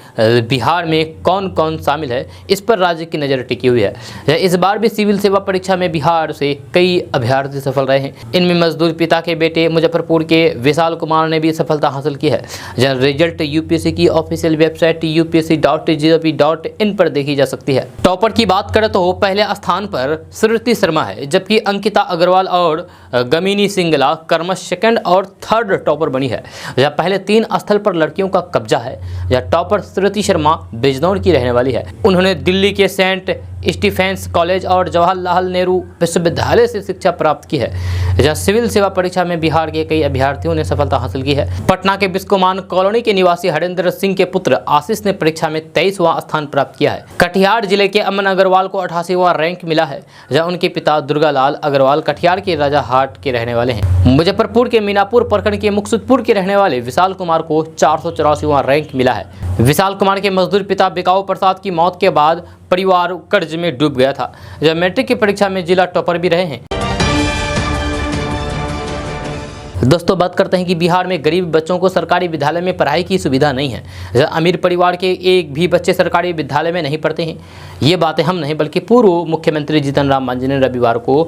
बिहार में कौन कौन शामिल है इस पर राज्य की नज़र टिकी हुई है। इस बार भी सिविल सेवा परीक्षा में बिहार से कई अभ्यर्थी सफल रहे हैं। इनमें मजदूर पिता के बेटे मुजफ्फरपुर के विशाल कुमार ने भी सफलता हासिल की है। रिजल्ट यूपीएससी की ऑफिशियल वेबसाइट upsc.gov.in पर देखी जा सकती है। टॉपर की बात करें तो पहले स्थान पर श्रुति शर्मा है, जबकि अंकिता अग्रवाल और गमीनी सिंगला क्रमश सेकंड और थर्ड टॉपर बनी है। पहले 3 स्थल पर लड़कियों का कब्जा है। टॉपर श्रुति शर्मा बिजनौर की रहने वाली है। उन्होंने दिल्ली के सेंट स्टीफेंस कॉलेज और जवाहरलाल नेहरू विश्वविद्यालय से शिक्षा प्राप्त की है। जहाँ सिविल सेवा परीक्षा में बिहार के कई अभ्यर्थियों ने सफलता हासिल की है। पटना के बिस्कोमान कॉलोनी के निवासी हरेंद्र सिंह के पुत्र आशीष ने परीक्षा में 23वां स्थान प्राप्त किया है। कटिहार जिले के अमन अग्रवाल को 88वां रैंक मिला है, जहाँ उनके पिता दुर्गालाल अग्रवाल कटिहार के राजाहाट के रहने वाले हैं। मुजफ्फरपुर के मीनापुर प्रखंड के मुकसुदपुर के रहने वाले विशाल कुमार को 484वां रैंक मिला है। विशाल कुमार के मजदूर पिता बिकाऊ प्रसाद की मौत के बाद परिवार कर्ज में डूब गया था। जब मैट्रिक की परीक्षा में जिला टॉपर भी रहे हैं। दोस्तों, बात करते हैं कि बिहार में गरीब बच्चों को सरकारी विद्यालय में पढ़ाई की सुविधा नहीं है। अमीर परिवार के एक भी बच्चे सरकारी विद्यालय में नहीं पढ़ते हैं। ये बातें हम नहीं बल्कि पूर्व मुख्यमंत्री जीतन राम मांझी ने रविवार को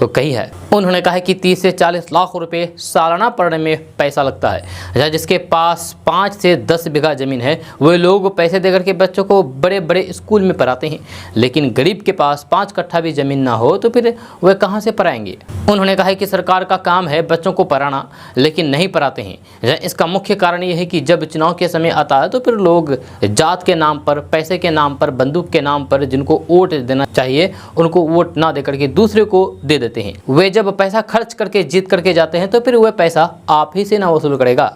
कही है। उन्होंने कहा कि 30 से 40 लाख रुपए सालाना पढ़ने में पैसा लगता है। जिसके पास 5 से 10 बीघा जमीन है, वे लोग पैसे देकर के बच्चों को बड़े बड़े स्कूल में पढ़ाते हैं, लेकिन गरीब के पास 5 कट्ठा भी जमीन ना हो तो फिर वे कहाँ से पढ़ाएंगे। उन्होंने कहा कि सरकार का काम है बच्चों को पढ़ाना, लेकिन नहीं पढ़ाते हैं। इसका मुख्य कारण यह है कि जब चुनाव के समय आता है तो फिर लोग जात के नाम पर, पैसे के नाम पर, बंदूक के नाम पर जिनको वोट देना चाहिए उनको वोट ना देकर के दूसरे को दे देते हैं। वे जब पैसा खर्च करके जीत करके जाते हैं तो फिर वह पैसा आप ही से ना वसूल करेगा।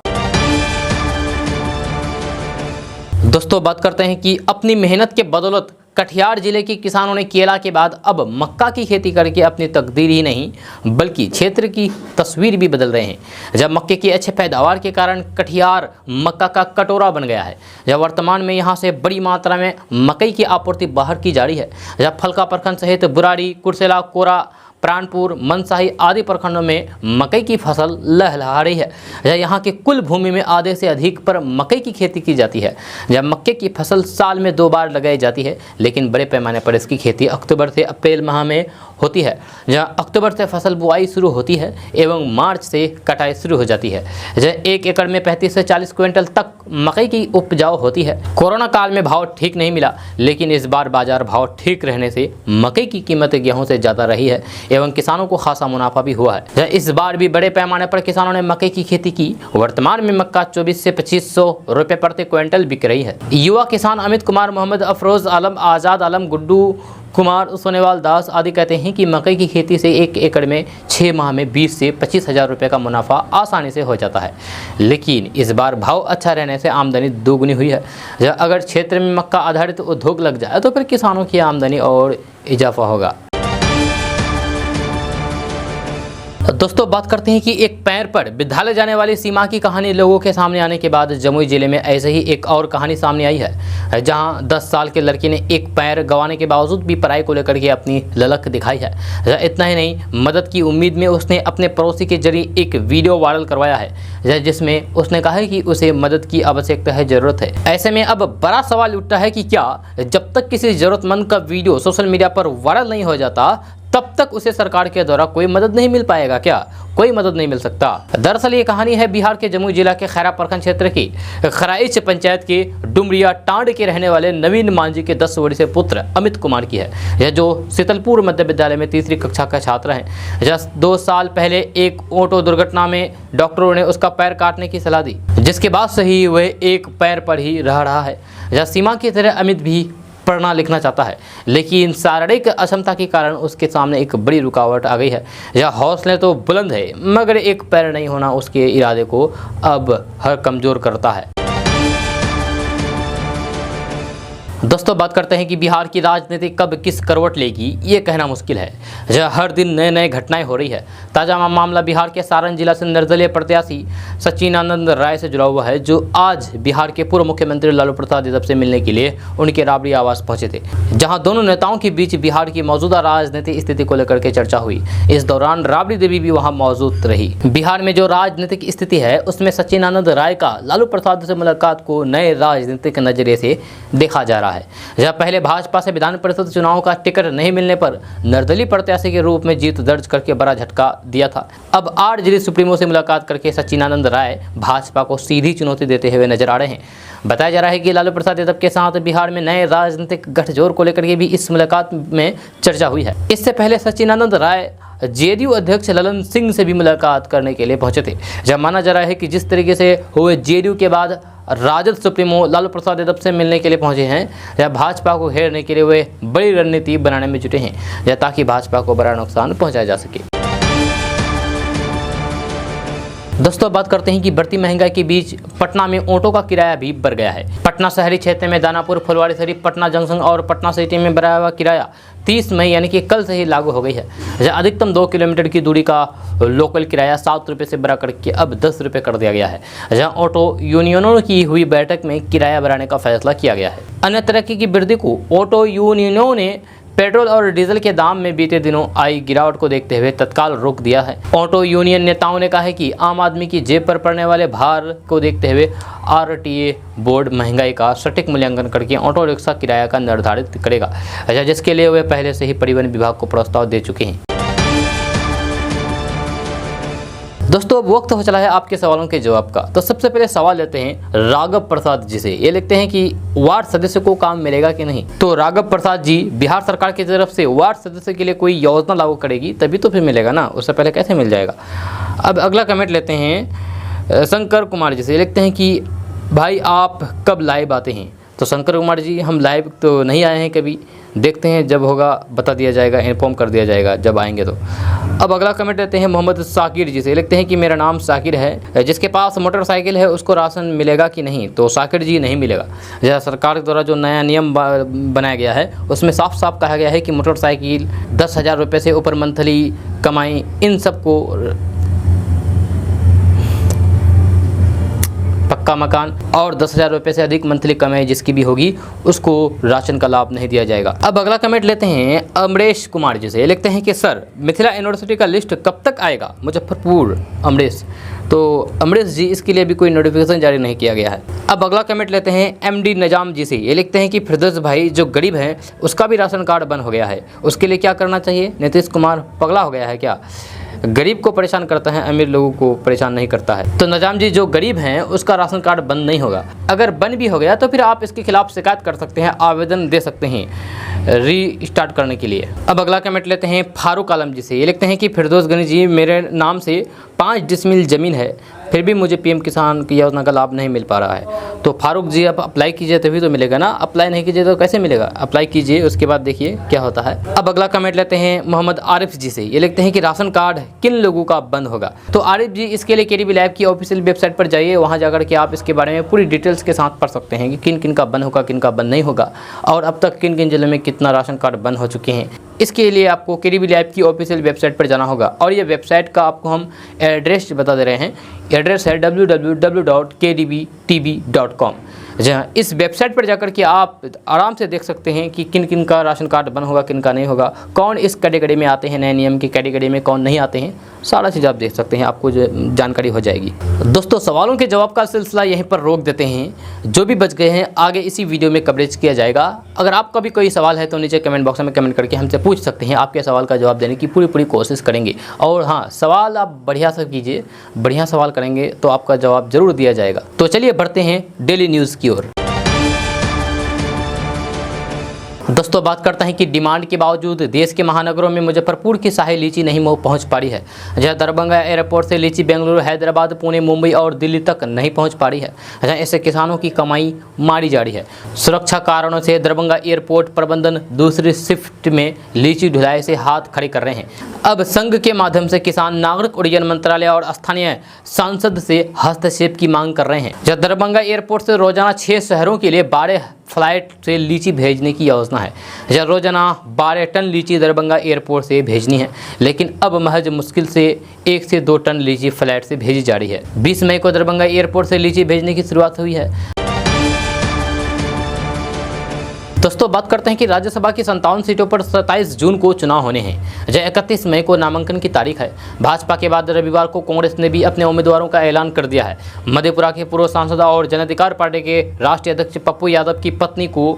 दोस्तों, बात करते हैं कि अपनी मेहनत के बदौलत कटिहार जिले के किसानों ने केला के बाद अब मक्का की खेती करके अपनी तकदीर ही नहीं बल्कि क्षेत्र की तस्वीर भी बदल रहे हैं। जब मक्के की अच्छे पैदावार के कारण कटिहार मक्का का कटोरा बन गया है। जब वर्तमान में यहां से बड़ी मात्रा में मकई की आपूर्ति बाहर की जा रही है। जब फलका प्रखंड सहित बुराड़ी, कुर्सेला, कोरा, प्राणपुर, मनसाही आदि प्रखंडों में मकई की फसल लहलहा रही है। यहाँ की कुल भूमि में आधे से अधिक पर मकई की खेती की जाती है। जब मक्के की फसल साल में 2 बार लगाई जाती है, लेकिन बड़े पैमाने पर इसकी खेती अक्टूबर से अप्रैल माह में होती है। जहाँ अक्टूबर से फसल बुआई शुरू होती है एवं मार्च से कटाई शुरू हो जाती है। जहाँ 1 एकड़ में 35 से 40 क्विंटल तक मकई की उपजाऊ होती है। कोरोना काल में भाव ठीक नहीं मिला, लेकिन इस बार बाजार भाव ठीक रहने से मकई की कीमत गेहूं से ज़्यादा रही है एवं किसानों को खासा मुनाफा भी हुआ है। इस बार भी बड़े पैमाने पर किसानों ने मकई की खेती की। वर्तमान में मक्का 24 से 2500 रुपये प्रति क्विंटल बिक रही है। युवा किसान अमित कुमार, मोहम्मद अफरोज आलम, आज़ाद आलम, गुड्डू कुमार, सोनेवाल दास आदि कहते हैं कि मकई की खेती से 1 एकड़ में 6 माह में 20 से 25 हज़ार रुपये का मुनाफा आसानी से हो जाता है। लेकिन इस बार भाव अच्छा रहने से आमदनी दोगुनी हुई है। अगर क्षेत्र में मक्का आधारित उद्योग लग जाए तो फिर किसानों की आमदनी और इजाफा होगा। दोस्तों, बात करते हैं कि एक पैर पर विद्यालय जाने वाली सीमा की कहानी लोगों के सामने आने के बाद जमुई जिले में ऐसे ही एक और कहानी सामने आई है, जहां 10 साल के लड़की ने एक पैर गंवाने के बावजूद भी पढ़ाई को लेकर के अपनी ललक दिखाई है। इतना ही नहीं, मदद की उम्मीद में उसने अपने पड़ोसी के जरिए एक वीडियो वायरल करवाया है, जिसमें उसने कहा है कि उसे मदद की आवश्यकता है, ज़रूरत है। ऐसे में अब बड़ा सवाल उठता है कि क्या जब तक किसी ज़रूरतमंद का वीडियो सोशल मीडिया पर वायरल नहीं हो जाता तब तक उसे सरकार के द्वारा कोई मदद नहीं मिल पाएगा क्या? कोई मदद नहीं मिल सकता। दरअसल ये कहानी है बिहार के जमुई जिला के खैरा प्रखंड क्षेत्र की खराइच पंचायत के डुमरिया टांड के रहने वाले नवीन मांझी के 10 वर्षीय पुत्र अमित कुमार की है। यह जो शीतलपुर मध्य विद्यालय में तीसरी कक्षा का छात्र है। जस्ट 2 साल पहले एक ऑटो दुर्घटना में डॉक्टरों ने उसका पैर काटने की सलाह दी, जिसके बाद से ही वह एक पैर पर ही रह रहा है। यह सीमा की तरह अमित भी पढ़ना लिखना चाहता है, लेकिन शारीरिक अक्षमता के कारण उसके सामने एक बड़ी रुकावट आ गई है। यह हौसले तो बुलंद है, मगर एक पैर नहीं होना उसके इरादे को अब हर कमज़ोर करता है। दोस्तों, बात करते हैं कि बिहार की राजनीति कब किस करवट लेगी, ये कहना मुश्किल है। जहाँ हर दिन नए नए घटनाएं हो रही है। ताज़ा मामला बिहार के सारण जिला से निर्दलीय प्रत्याशी सच्चिदानंद राय से जुड़ा हुआ है, जो आज बिहार के पूर्व मुख्यमंत्री लालू प्रसाद यादव से मिलने के लिए उनके राबड़ी आवास पहुंचे थे, जहां दोनों नेताओं के बीच बिहार की मौजूदा राजनीतिक स्थिति को लेकर के चर्चा हुई। इस दौरान राबड़ी देवी भी वहाँ मौजूद रही। बिहार में जो राजनीतिक स्थिति है, उसमें सच्चिदानंद राय का लालू प्रसाद से मुलाकात को नए राजनीतिक नजरिए से देखा जा रहा है। जब पहले भाजपा से विधान परिषद चुनाव का टिकट नहीं मिलने पर निर्दलीय प्रत्याशी के रूप में जीत दर्ज करके बड़ा झटका दिया था। अब 8 जिले सुप्रीमो से मुलाकात करके सच्चिदानंद राय भाजपा को सीधी चुनौती देते हुए नजर आ रहे हैं। बताया जा रहा है कि लालू प्रसाद यादव के साथ बिहार में नए राजनीतिक गठजोड़ को लेकर के भी इस मुलाकात में चर्चा हुई है। इससे पहले सच्चिदानंद राय जेडीयू अध्यक्ष ललन सिंह से भी मुलाकात करने के लिए पहुंचे थे। जब माना जा रहा है कि जिस तरीके से हुए जेडीयू के बाद राजद सुप्रीमो लालू प्रसाद यादव से मिलने के लिए पहुंचे हैं, या भाजपा को घेरने के लिए वे बड़ी रणनीति बनाने में जुटे हैं, या ताकि भाजपा को बड़ा नुकसान पहुंचाया जा सके। दोस्तों, बात करते हैं कि बढ़ती महंगाई के बीच पटना में ऑटो का किराया भी बढ़ गया है। पटना शहरी क्षेत्र में दानापुर, फुलवारी शरीफ, पटना जंक्शन और पटना सिटी में बढ़ा हुआ किराया 30 मई यानी कि कल से ही लागू हो गई है। जहाँ अधिकतम 2 किलोमीटर की दूरी का लोकल किराया 7 रुपये से बढ़ा करके अब 10 रुपये कर दिया गया है। जहाँ ऑटो यूनियनों की हुई बैठक में किराया बढ़ाने का फैसला किया गया है। अन्य तरक्की की वृद्धि को ऑटो यूनियनों ने पेट्रोल और डीजल के दाम में बीते दिनों आई गिरावट को देखते हुए तत्काल रोक दिया है। ऑटो यूनियन नेताओं ने कहा है कि आम आदमी की जेब पर पड़ने वाले भार को देखते हुए आरटीए बोर्ड महंगाई का सटीक मूल्यांकन करके ऑटो रिक्शा किराया का निर्धारित करेगा, जिसके लिए वे पहले से ही परिवहन विभाग को प्रस्ताव दे चुके हैं। दोस्तों, अब वक्त हो चला है आपके सवालों के जवाब का। तो सबसे पहले सवाल लेते हैं राघव प्रसाद जी से। ये लिखते हैं कि वार्ड सदस्य को काम मिलेगा कि नहीं। तो राघव प्रसाद जी, बिहार सरकार की तरफ से वार्ड सदस्य के लिए कोई योजना लागू करेगी तभी तो फिर मिलेगा ना, उससे पहले कैसे मिल जाएगा। अब अगला कमेंट लेते हैं शंकर कुमार जी से। ये लिखते हैं कि भाई आप कब लाइव आते हैं। तो शंकर कुमार जी, हम लाइव तो नहीं आए हैं कभी, देखते हैं जब होगा बता दिया जाएगा, इन्फॉर्म कर दिया जाएगा जब आएंगे तो। अब अगला कमेंट लेते हैं मोहम्मद साकिर जी से। लिखते हैं कि मेरा नाम साकिर है, जिसके पास मोटरसाइकिल है उसको राशन मिलेगा कि नहीं। तो साकिर जी, नहीं मिलेगा। जैसा सरकार द्वारा जो नया नियम बनाया गया है उसमें साफ साफ कहा गया है कि मोटरसाइकिल 10,000 रुपये से ऊपर मंथली कमाई, इन सबको पक्का मकान और 10,000 रुपये से अधिक मंथली कमाई जिसकी भी होगी उसको राशन का लाभ नहीं दिया जाएगा। अब अगला कमेंट लेते हैं अमरेश कुमार जी से। लिखते हैं कि सर, मिथिला यूनिवर्सिटी का लिस्ट कब तक आएगा। मुजफ्फरपुर अमरेश। तो अमरेश जी, इसके लिए भी कोई नोटिफिकेशन जारी नहीं किया गया है। अब अगला कमेंट लेते हैं एमडी निजाम जी से। ये लिखते हैं कि फिरदौस भाई जो गरीब हैं उसका भी राशन कार्ड बंद हो गया है, उसके लिए क्या करना चाहिए। नीतीश कुमार पगला हो गया है क्या। गरीब को परेशान करता है, अमीर लोगों को परेशान नहीं करता है। तो निजाम जी, जो गरीब हैं उसका राशन कार्ड बंद नहीं होगा। अगर बंद भी हो गया तो फिर आप इसके खिलाफ शिकायत कर सकते हैं, आवेदन दे सकते हैं रीस्टार्ट करने के लिए। अब अगला कमेंट लेते हैं फारूक आलम जी से। ये लिखते हैं कि फिरदौस गनी जी, मेरे नाम से 5 डिसमिल ज़मीन है, फिर भी मुझे पीएम किसान की योजना का लाभ नहीं मिल पा रहा है। तो फारूक जी, आप अप्लाई कीजिए तभी तो मिलेगा ना, अप्लाई नहीं कीजिए तो कैसे मिलेगा। अप्लाई कीजिए, उसके बाद देखिए क्या होता है। अब अगला कमेंट लेते हैं मोहम्मद आरिफ जी से। ये लिखते हैं कि राशन कार्ड किन लोगों का बंद होगा। तो आरिफ जी, इसके लिए केडीबी लैब की ऑफिशियल वेबसाइट पर जाइए, वहाँ जाकर के आप इसके बारे में पूरी डिटेल्स के साथ पढ़ सकते हैं कि किन किन का बंद होगा, किन का बंद नहीं होगा, और अब तक किन किन जिलों में कितना राशन कार्ड बंद हो चुके हैं। इसके लिए आपको केडीबी लैब की ऑफिशियल वेबसाइट पर जाना होगा, और ये वेबसाइट का आपको हम एड्रेस बता दे रहे हैं। एड्रेस है www.kdbtv.com। जहाँ इस वेबसाइट पर जाकर के आप आराम से देख सकते हैं कि किन किन का राशन कार्ड बन होगा, किन का नहीं होगा, कौन इस कैटेगरी में आते हैं, नए नियम की कैटेगरी में कौन नहीं आते हैं, सारा चीज़ आप देख सकते हैं, आपको जानकारी हो जाएगी। दोस्तों, सवालों के जवाब का सिलसिला यहीं पर रोक देते हैं। जो भी बच गए हैं आगे इसी वीडियो में कवरेज किया जाएगा। अगर आपका भी कोई सवाल है तो नीचे कमेंट बॉक्स में कमेंट करके हमसे पूछ सकते हैं। आपके सवाल का जवाब देने की पूरी कोशिश करेंगे। और हाँ, सवाल आप बढ़िया से कीजिए, बढ़िया सवाल करेंगे तो आपका जवाब जरूर दिया जाएगा। तो चलिए बढ़ते हैं डेली न्यूज़ की ओर। दोस्तों, बात करते हैं कि डिमांड के बावजूद देश के महानगरों में मुजफ्फरपुर की शाही लीची नहीं पहुंच पा रही है। जहां दरभंगा एयरपोर्ट से लीची बेंगलुरु, हैदराबाद, पुणे, मुंबई और दिल्ली तक नहीं पहुंच पा रही है। जहां ऐसे किसानों की कमाई मारी जा रही है। सुरक्षा कारणों से दरभंगा एयरपोर्ट प्रबंधन दूसरी शिफ्ट में लीची ढुलाई से हाथ खड़े कर रहे हैं। अब संघ के माध्यम से किसान नागरिक उड्डयन मंत्रालय और स्थानीय सांसद से हस्तक्षेप की मांग कर रहे हैं। जहां दरभंगा एयरपोर्ट से रोजाना 6 शहरों के लिए 12 फ्लाइट से लीची भेजने की योजना है। जहाँ रोजाना 12 टन लीची दरभंगा एयरपोर्ट से भेजनी है, लेकिन अब महज मुश्किल से 1 से 2 टन लीची फ्लाइट से भेजी जा रही है। 20 मई को दरभंगा एयरपोर्ट से लीची भेजने की शुरुआत हुई है। दोस्तों, बात करते हैं कि राज्यसभा की 57 सीटों पर 27 जून को चुनाव होने हैं। जहाँ 31 मई को नामांकन की तारीख है। भाजपा के बाद रविवार को कांग्रेस ने भी अपने उम्मीदवारों का ऐलान कर दिया है। मधेपुरा के पूर्व सांसद और जन अधिकार पार्टी के राष्ट्रीय अध्यक्ष पप्पू यादव की पत्नी को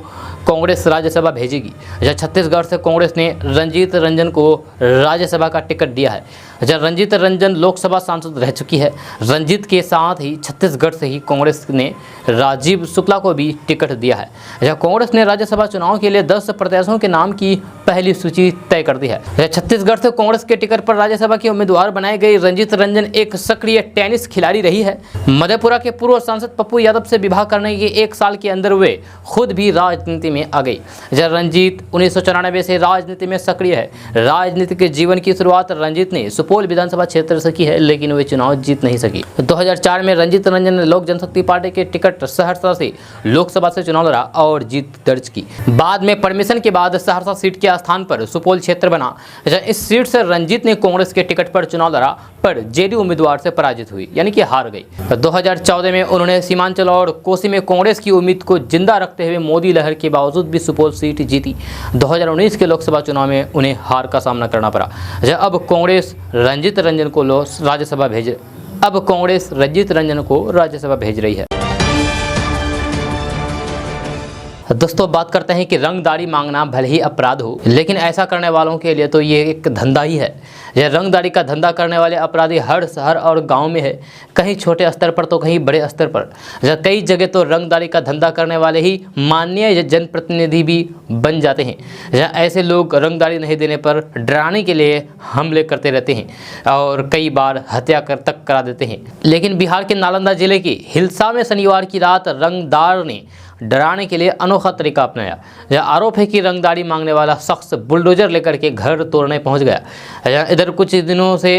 कांग्रेस राज्यसभा भेजेगी। जहाँ छत्तीसगढ़ से कांग्रेस ने रंजीत रंजन को राज्यसभा का टिकट दिया है। जहाँ रंजीत रंजन लोकसभा सांसद रह चुकी है। रंजीत के साथ ही छत्तीसगढ़ से ही कांग्रेस ने राजीव शुक्ला को भी टिकट दिया है। जहाँ कांग्रेस ने राज्यसभा चुनाव के लिए 10 प्रत्याशियों के नाम की पहली सूची तय कर दी है। छत्तीसगढ़ से कांग्रेस के टिकट पर राज्यसभा के उम्मीदवार बनाए गए रंजीत रंजन एक सक्रिय टेनिस खिलाड़ी रही है। मधेपुरा के पूर्व सांसद पप्पू यादव से विवाह करने के 1 साल के अंदर वे खुद भी राजनीति में आ गई। रंजीत 1994 से राजनीति में सक्रिय है। राजनीति के जीवन की शुरुआत रंजीत ने सुपौल विधानसभा क्षेत्र से की है, लेकिन वे चुनाव जीत नहीं सकी। 2004 में रंजीत रंजन ने लोक जनशक्ति पार्टी के टिकट सहरसा से लोकसभा से चुनाव लड़ा और जीत दर्ज की। बाद में परमिशन के बाद सहरसा सीट के स्थान पर सुपौल क्षेत्र बना। इस सीट से रंजीत ने कांग्रेस के टिकट पर चुनाव लड़ा, पर जेडीयू उम्मीदवार से पराजित हुई, यानी कि हार गई। 2014 में उन्होंने सीमांचल और कोसी में कांग्रेस की उम्मीद को जिंदा रखते हुए मोदी लहर के बावजूद भी सुपौल सीट जीती। 2019 के लोकसभा चुनाव में उन्हें हार का सामना करना पड़ा। अब कांग्रेस रंजीत रंजन को राज्यसभा भेज रही है। दोस्तों, बात करते हैं कि रंगदारी मांगना भले ही अपराध हो, लेकिन ऐसा करने वालों के लिए तो ये एक धंधा ही है। यह रंगदारी का धंधा करने वाले अपराधी हर शहर और गांव में है, कहीं छोटे स्तर पर तो कहीं बड़े स्तर पर। कई जगह तो रंगदारी का धंधा करने वाले ही माननीय जनप्रतिनिधि भी बन जाते हैं। जहाँ ऐसे लोग रंगदारी नहीं देने पर डराने के लिए हमले करते रहते हैं और कई बार हत्या तक करा देते हैं। लेकिन बिहार के नालंदा जिले के हिलसा में शनिवार की रात रंगदार ने डराने के लिए अनोखा तरीका अपनाया। यह आरोप है कि रंगदारी मांगने वाला शख्स बुलडोजर लेकर के घर तोड़ने पहुंच गया। इधर कुछ दिनों से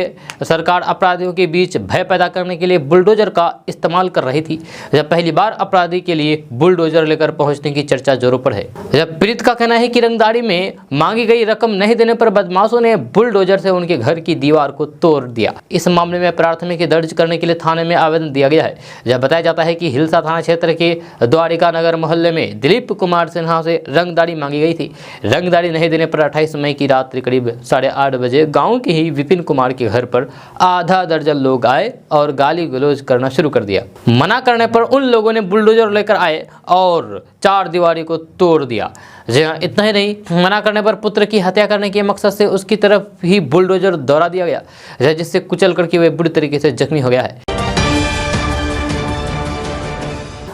सरकार अपराधियों के बीच भय पैदा करने के लिए बुलडोजर का इस्तेमाल कर रही थी। जब पहली बार अपराधी के लिए बुलडोजर लेकर पहुंचने की चर्चा जोरों पर है। जब पीड़ित का कहना है कि रंगदारी में मांगी गई रकम नहीं देने पर बदमाशों ने बुलडोजर से उनके घर की दीवार को तोड़ दिया। इस मामले में प्राथमिकी दर्ज करने के लिए थाने में आवेदन दिया गया है। जब बताया जाता है कि हिलसा थाना क्षेत्र के द्वारिका नगर मोहल्ले में दिलीप कुमार सिन्हा से रंगदारी मांगी गई थी। रंगदारी नहीं देने पर 28 मई की रात करीब 8:30 बजे गांव के ही विपिन कुमार के घर पर आधा दर्जन लोग आए और गाली गलौज करना शुरू कर दिया। मना करने पर उन लोगों ने बुलडोजर लेकर आए और 4 दीवारी को तोड़ दिया। जी हाँ, इतना ही नहीं, मना करने पर पुत्र की हत्या करने के मकसद से उसकी तरफ ही बुलडोजर दौड़ा दिया गया, जिससे कुचल करके वे बुरी तरीके से जख्मी हो गया है।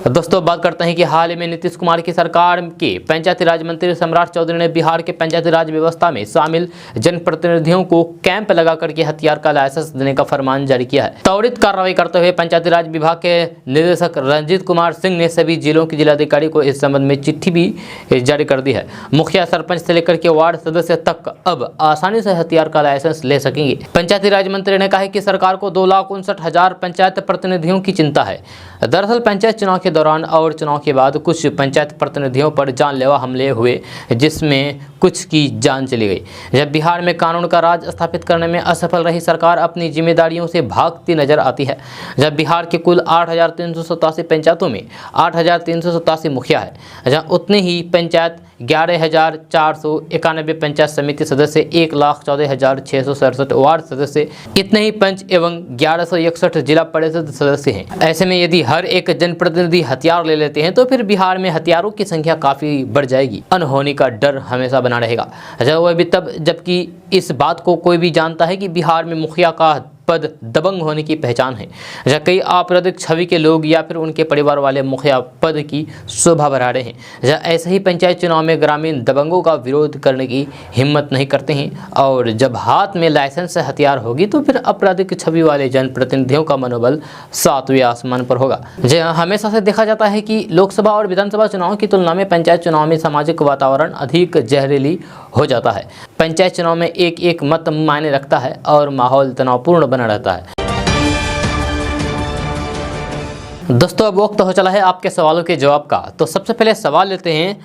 दोस्तों, बात करते हैं कि हाल ही में नीतीश कुमार की सरकार के पंचायती राज मंत्री सम्राट चौधरी ने बिहार के पंचायती राज व्यवस्था में शामिल जनप्रतिनिधियों को कैंप लगा करके हथियार का लाइसेंस देने का फरमान जारी किया है। त्वरित कार्रवाई करते हुए पंचायती राज विभाग के निदेशक रंजीत कुमार सिंह ने सभी जिलों के जिलाधिकारी को इस संबंध में चिट्ठी भी जारी कर दी है। मुखिया सरपंच से लेकर के वार्ड सदस्य तक अब आसानी से हथियार का लाइसेंस ले सकेंगे। पंचायती राज मंत्री ने कहा कि सरकार को 2,59,000 पंचायत प्रतिनिधियों की चिंता है। दरअसल पंचायत चुनाव के दौरान और चुनाव के बाद कुछ पंचायत प्रतिनिधियों पर जानलेवा हमले हुए, जिसमें कुछ की जान चली गई। जब बिहार में कानून का राज स्थापित करने में असफल रही सरकार अपनी जिम्मेदारियों से भागती नजर आती है। जब बिहार के कुल 8,387 पंचायतों में 8,387 मुखिया है, जहाँ उतने ही पंचायत 11,491 पंचायत समिति सदस्य, 1,14,667 वार्ड सदस्य, इतने ही पंच एवं 1161 जिला परिषद सदस्य हैं। ऐसे में यदि हर एक जनप्रतिनिधि हथियार ले लेते हैं तो फिर बिहार में हथियारों की संख्या काफ़ी बढ़ जाएगी। अनहोनी का डर हमेशा बना रहेगा। वह भी तब जबकि इस बात को कोई भी जानता है कि बिहार में मुखिया का पद दबंग होने की पहचान है। जहाँ कई आपराधिक छवि के लोग या फिर उनके परिवार वाले मुखिया पद की शोभा बढ़ा रहे हैं। जहाँ ऐसे ही पंचायत चुनाव में ग्रामीण दबंगों का विरोध करने की हिम्मत नहीं करते हैं, और जब हाथ में लाइसेंस से हथियार होगी तो फिर आपराधिक छवि वाले जनप्रतिनिधियों का मनोबल 7वें आसमान पर होगा। जहाँ हमेशा से देखा जाता है कि लोकसभा और विधानसभा चुनाव की तुलना में पंचायत चुनाव में सामाजिक वातावरण अधिक जहरीली हो जाता है। पंचायत चुनाव में एक एक मत मायने रखता है और माहौल तनावपूर्ण बना रहता है। दोस्तों, अब वक्त हो चला है आपके सवालों के जवाब का। तो सबसे पहले सवाल लेते हैं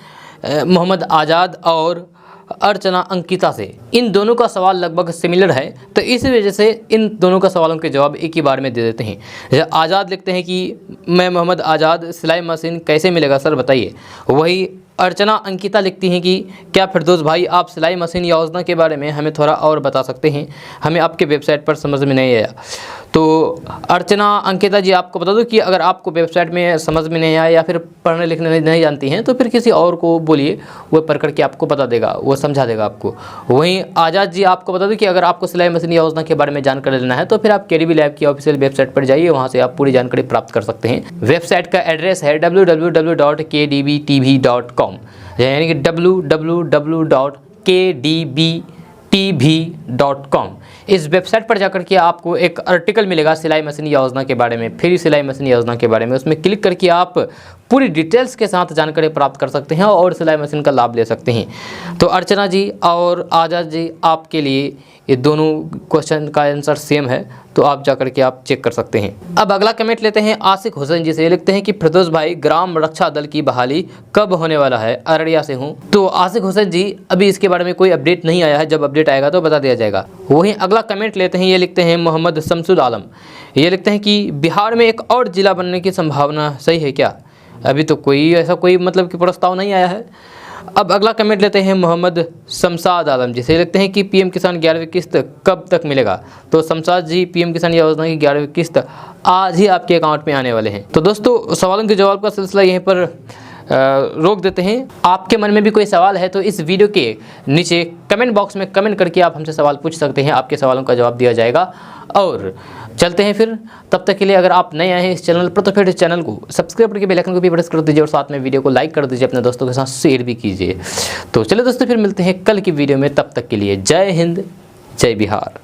मोहम्मद आज़ाद और अर्चना अंकिता से। इन दोनों का सवाल लगभग सिमिलर है, तो इस वजह से इन दोनों का सवालों के जवाब एक ही बार में दे देते हैं। आज़ाद लिखते हैं कि मैं मोहम्मद आज़ाद, सिलाई मशीन कैसे मिलेगा सर बताइए। वही अर्चना अंकिता लिखती हैं कि क्या फिरदौस भाई आप सिलाई मशीन योजना के बारे में हमें थोड़ा और बता सकते हैं, हमें आपके वेबसाइट पर समझ में नहीं आया। तो अर्चना अंकिता जी, आपको बता दूं कि अगर आपको वेबसाइट में समझ में नहीं आया या फिर पढ़ने लिखने नहीं जानती हैं तो फिर किसी और को बोलिए, वो पढ़ करके आपको बता देगा, वो समझा देगा आपको। वहीं आज़ाद जी, आपको बता दूं कि अगर आपको सिलाई मशीन योजना के बारे में जानकारी लेना है तो फिर आप केडीबी लैब की ऑफिशियल वेबसाइट पर जाइए, वहाँ से आप पूरी जानकारी प्राप्त कर सकते हैं। वेबसाइट का एड्रेस है www.kdbtv.com, यानी कि www.kdbtv.com। इस वेबसाइट पर जाकर के आपको एक आर्टिकल मिलेगा सिलाई मशीन योजना के बारे में, फ्री सिलाई मशीन योजना के बारे में। उसमें क्लिक करके आप पूरी डिटेल्स के साथ जानकारी प्राप्त कर सकते हैं और सिलाई मशीन का लाभ ले सकते हैं। तो अर्चना जी और आज़ाद जी, आपके लिए ये दोनों क्वेश्चन का आंसर सेम है, तो आप जाकर के आप चेक कर सकते हैं। अब अगला कमेंट लेते हैं आशिक हुसैन जी से। लिखते हैं कि फिरदौस भाई ग्राम रक्षा दल की बहाली कब होने वाला है, अररिया से हूँ। तो आशिक हुसैन जी, अभी इसके बारे में कोई अपडेट नहीं आया है, जब अपडेट आएगा तो बता दिया जाएगा। वहीं अगला कमेंट लेते हैं, ये लिखते हैं मोहम्मद शमसुल आलम। ये लिखते हैं कि बिहार में एक और जिला बनने की संभावना सही है क्या? अभी तो कोई ऐसा कोई मतलब कि प्रस्ताव नहीं आया है। अब अगला कमेंट लेते हैं मोहम्मद शमशाद आलम जी से। लिखते हैं कि पीएम किसान 11वीं किस्त कब तक मिलेगा? तो शमशाद जी, पीएम किसान योजना की 11वीं किस्त आज ही आपके अकाउंट में आने वाले हैं। तो दोस्तों, सवालों के जवाब का सिलसिला यहीं पर रोक देते हैं। आपके मन में भी कोई सवाल है तो इस वीडियो के नीचे कमेंट बॉक्स में कमेंट करके आप हमसे सवाल पूछ सकते हैं, आपके सवालों का जवाब दिया जाएगा। और चलते हैं फिर, तब तक के लिए अगर आप नए आए हैं इस चैनल पर तो फिर इस चैनल को सब्सक्राइब करके बेल आइकन को भी प्रेस कर दीजिए और साथ में वीडियो को लाइक कर दीजिए, अपने दोस्तों के साथ शेयर भी कीजिए। तो चलिए दोस्तों, फिर मिलते हैं कल की वीडियो में, तब तक के लिए जय हिंद, जय बिहार।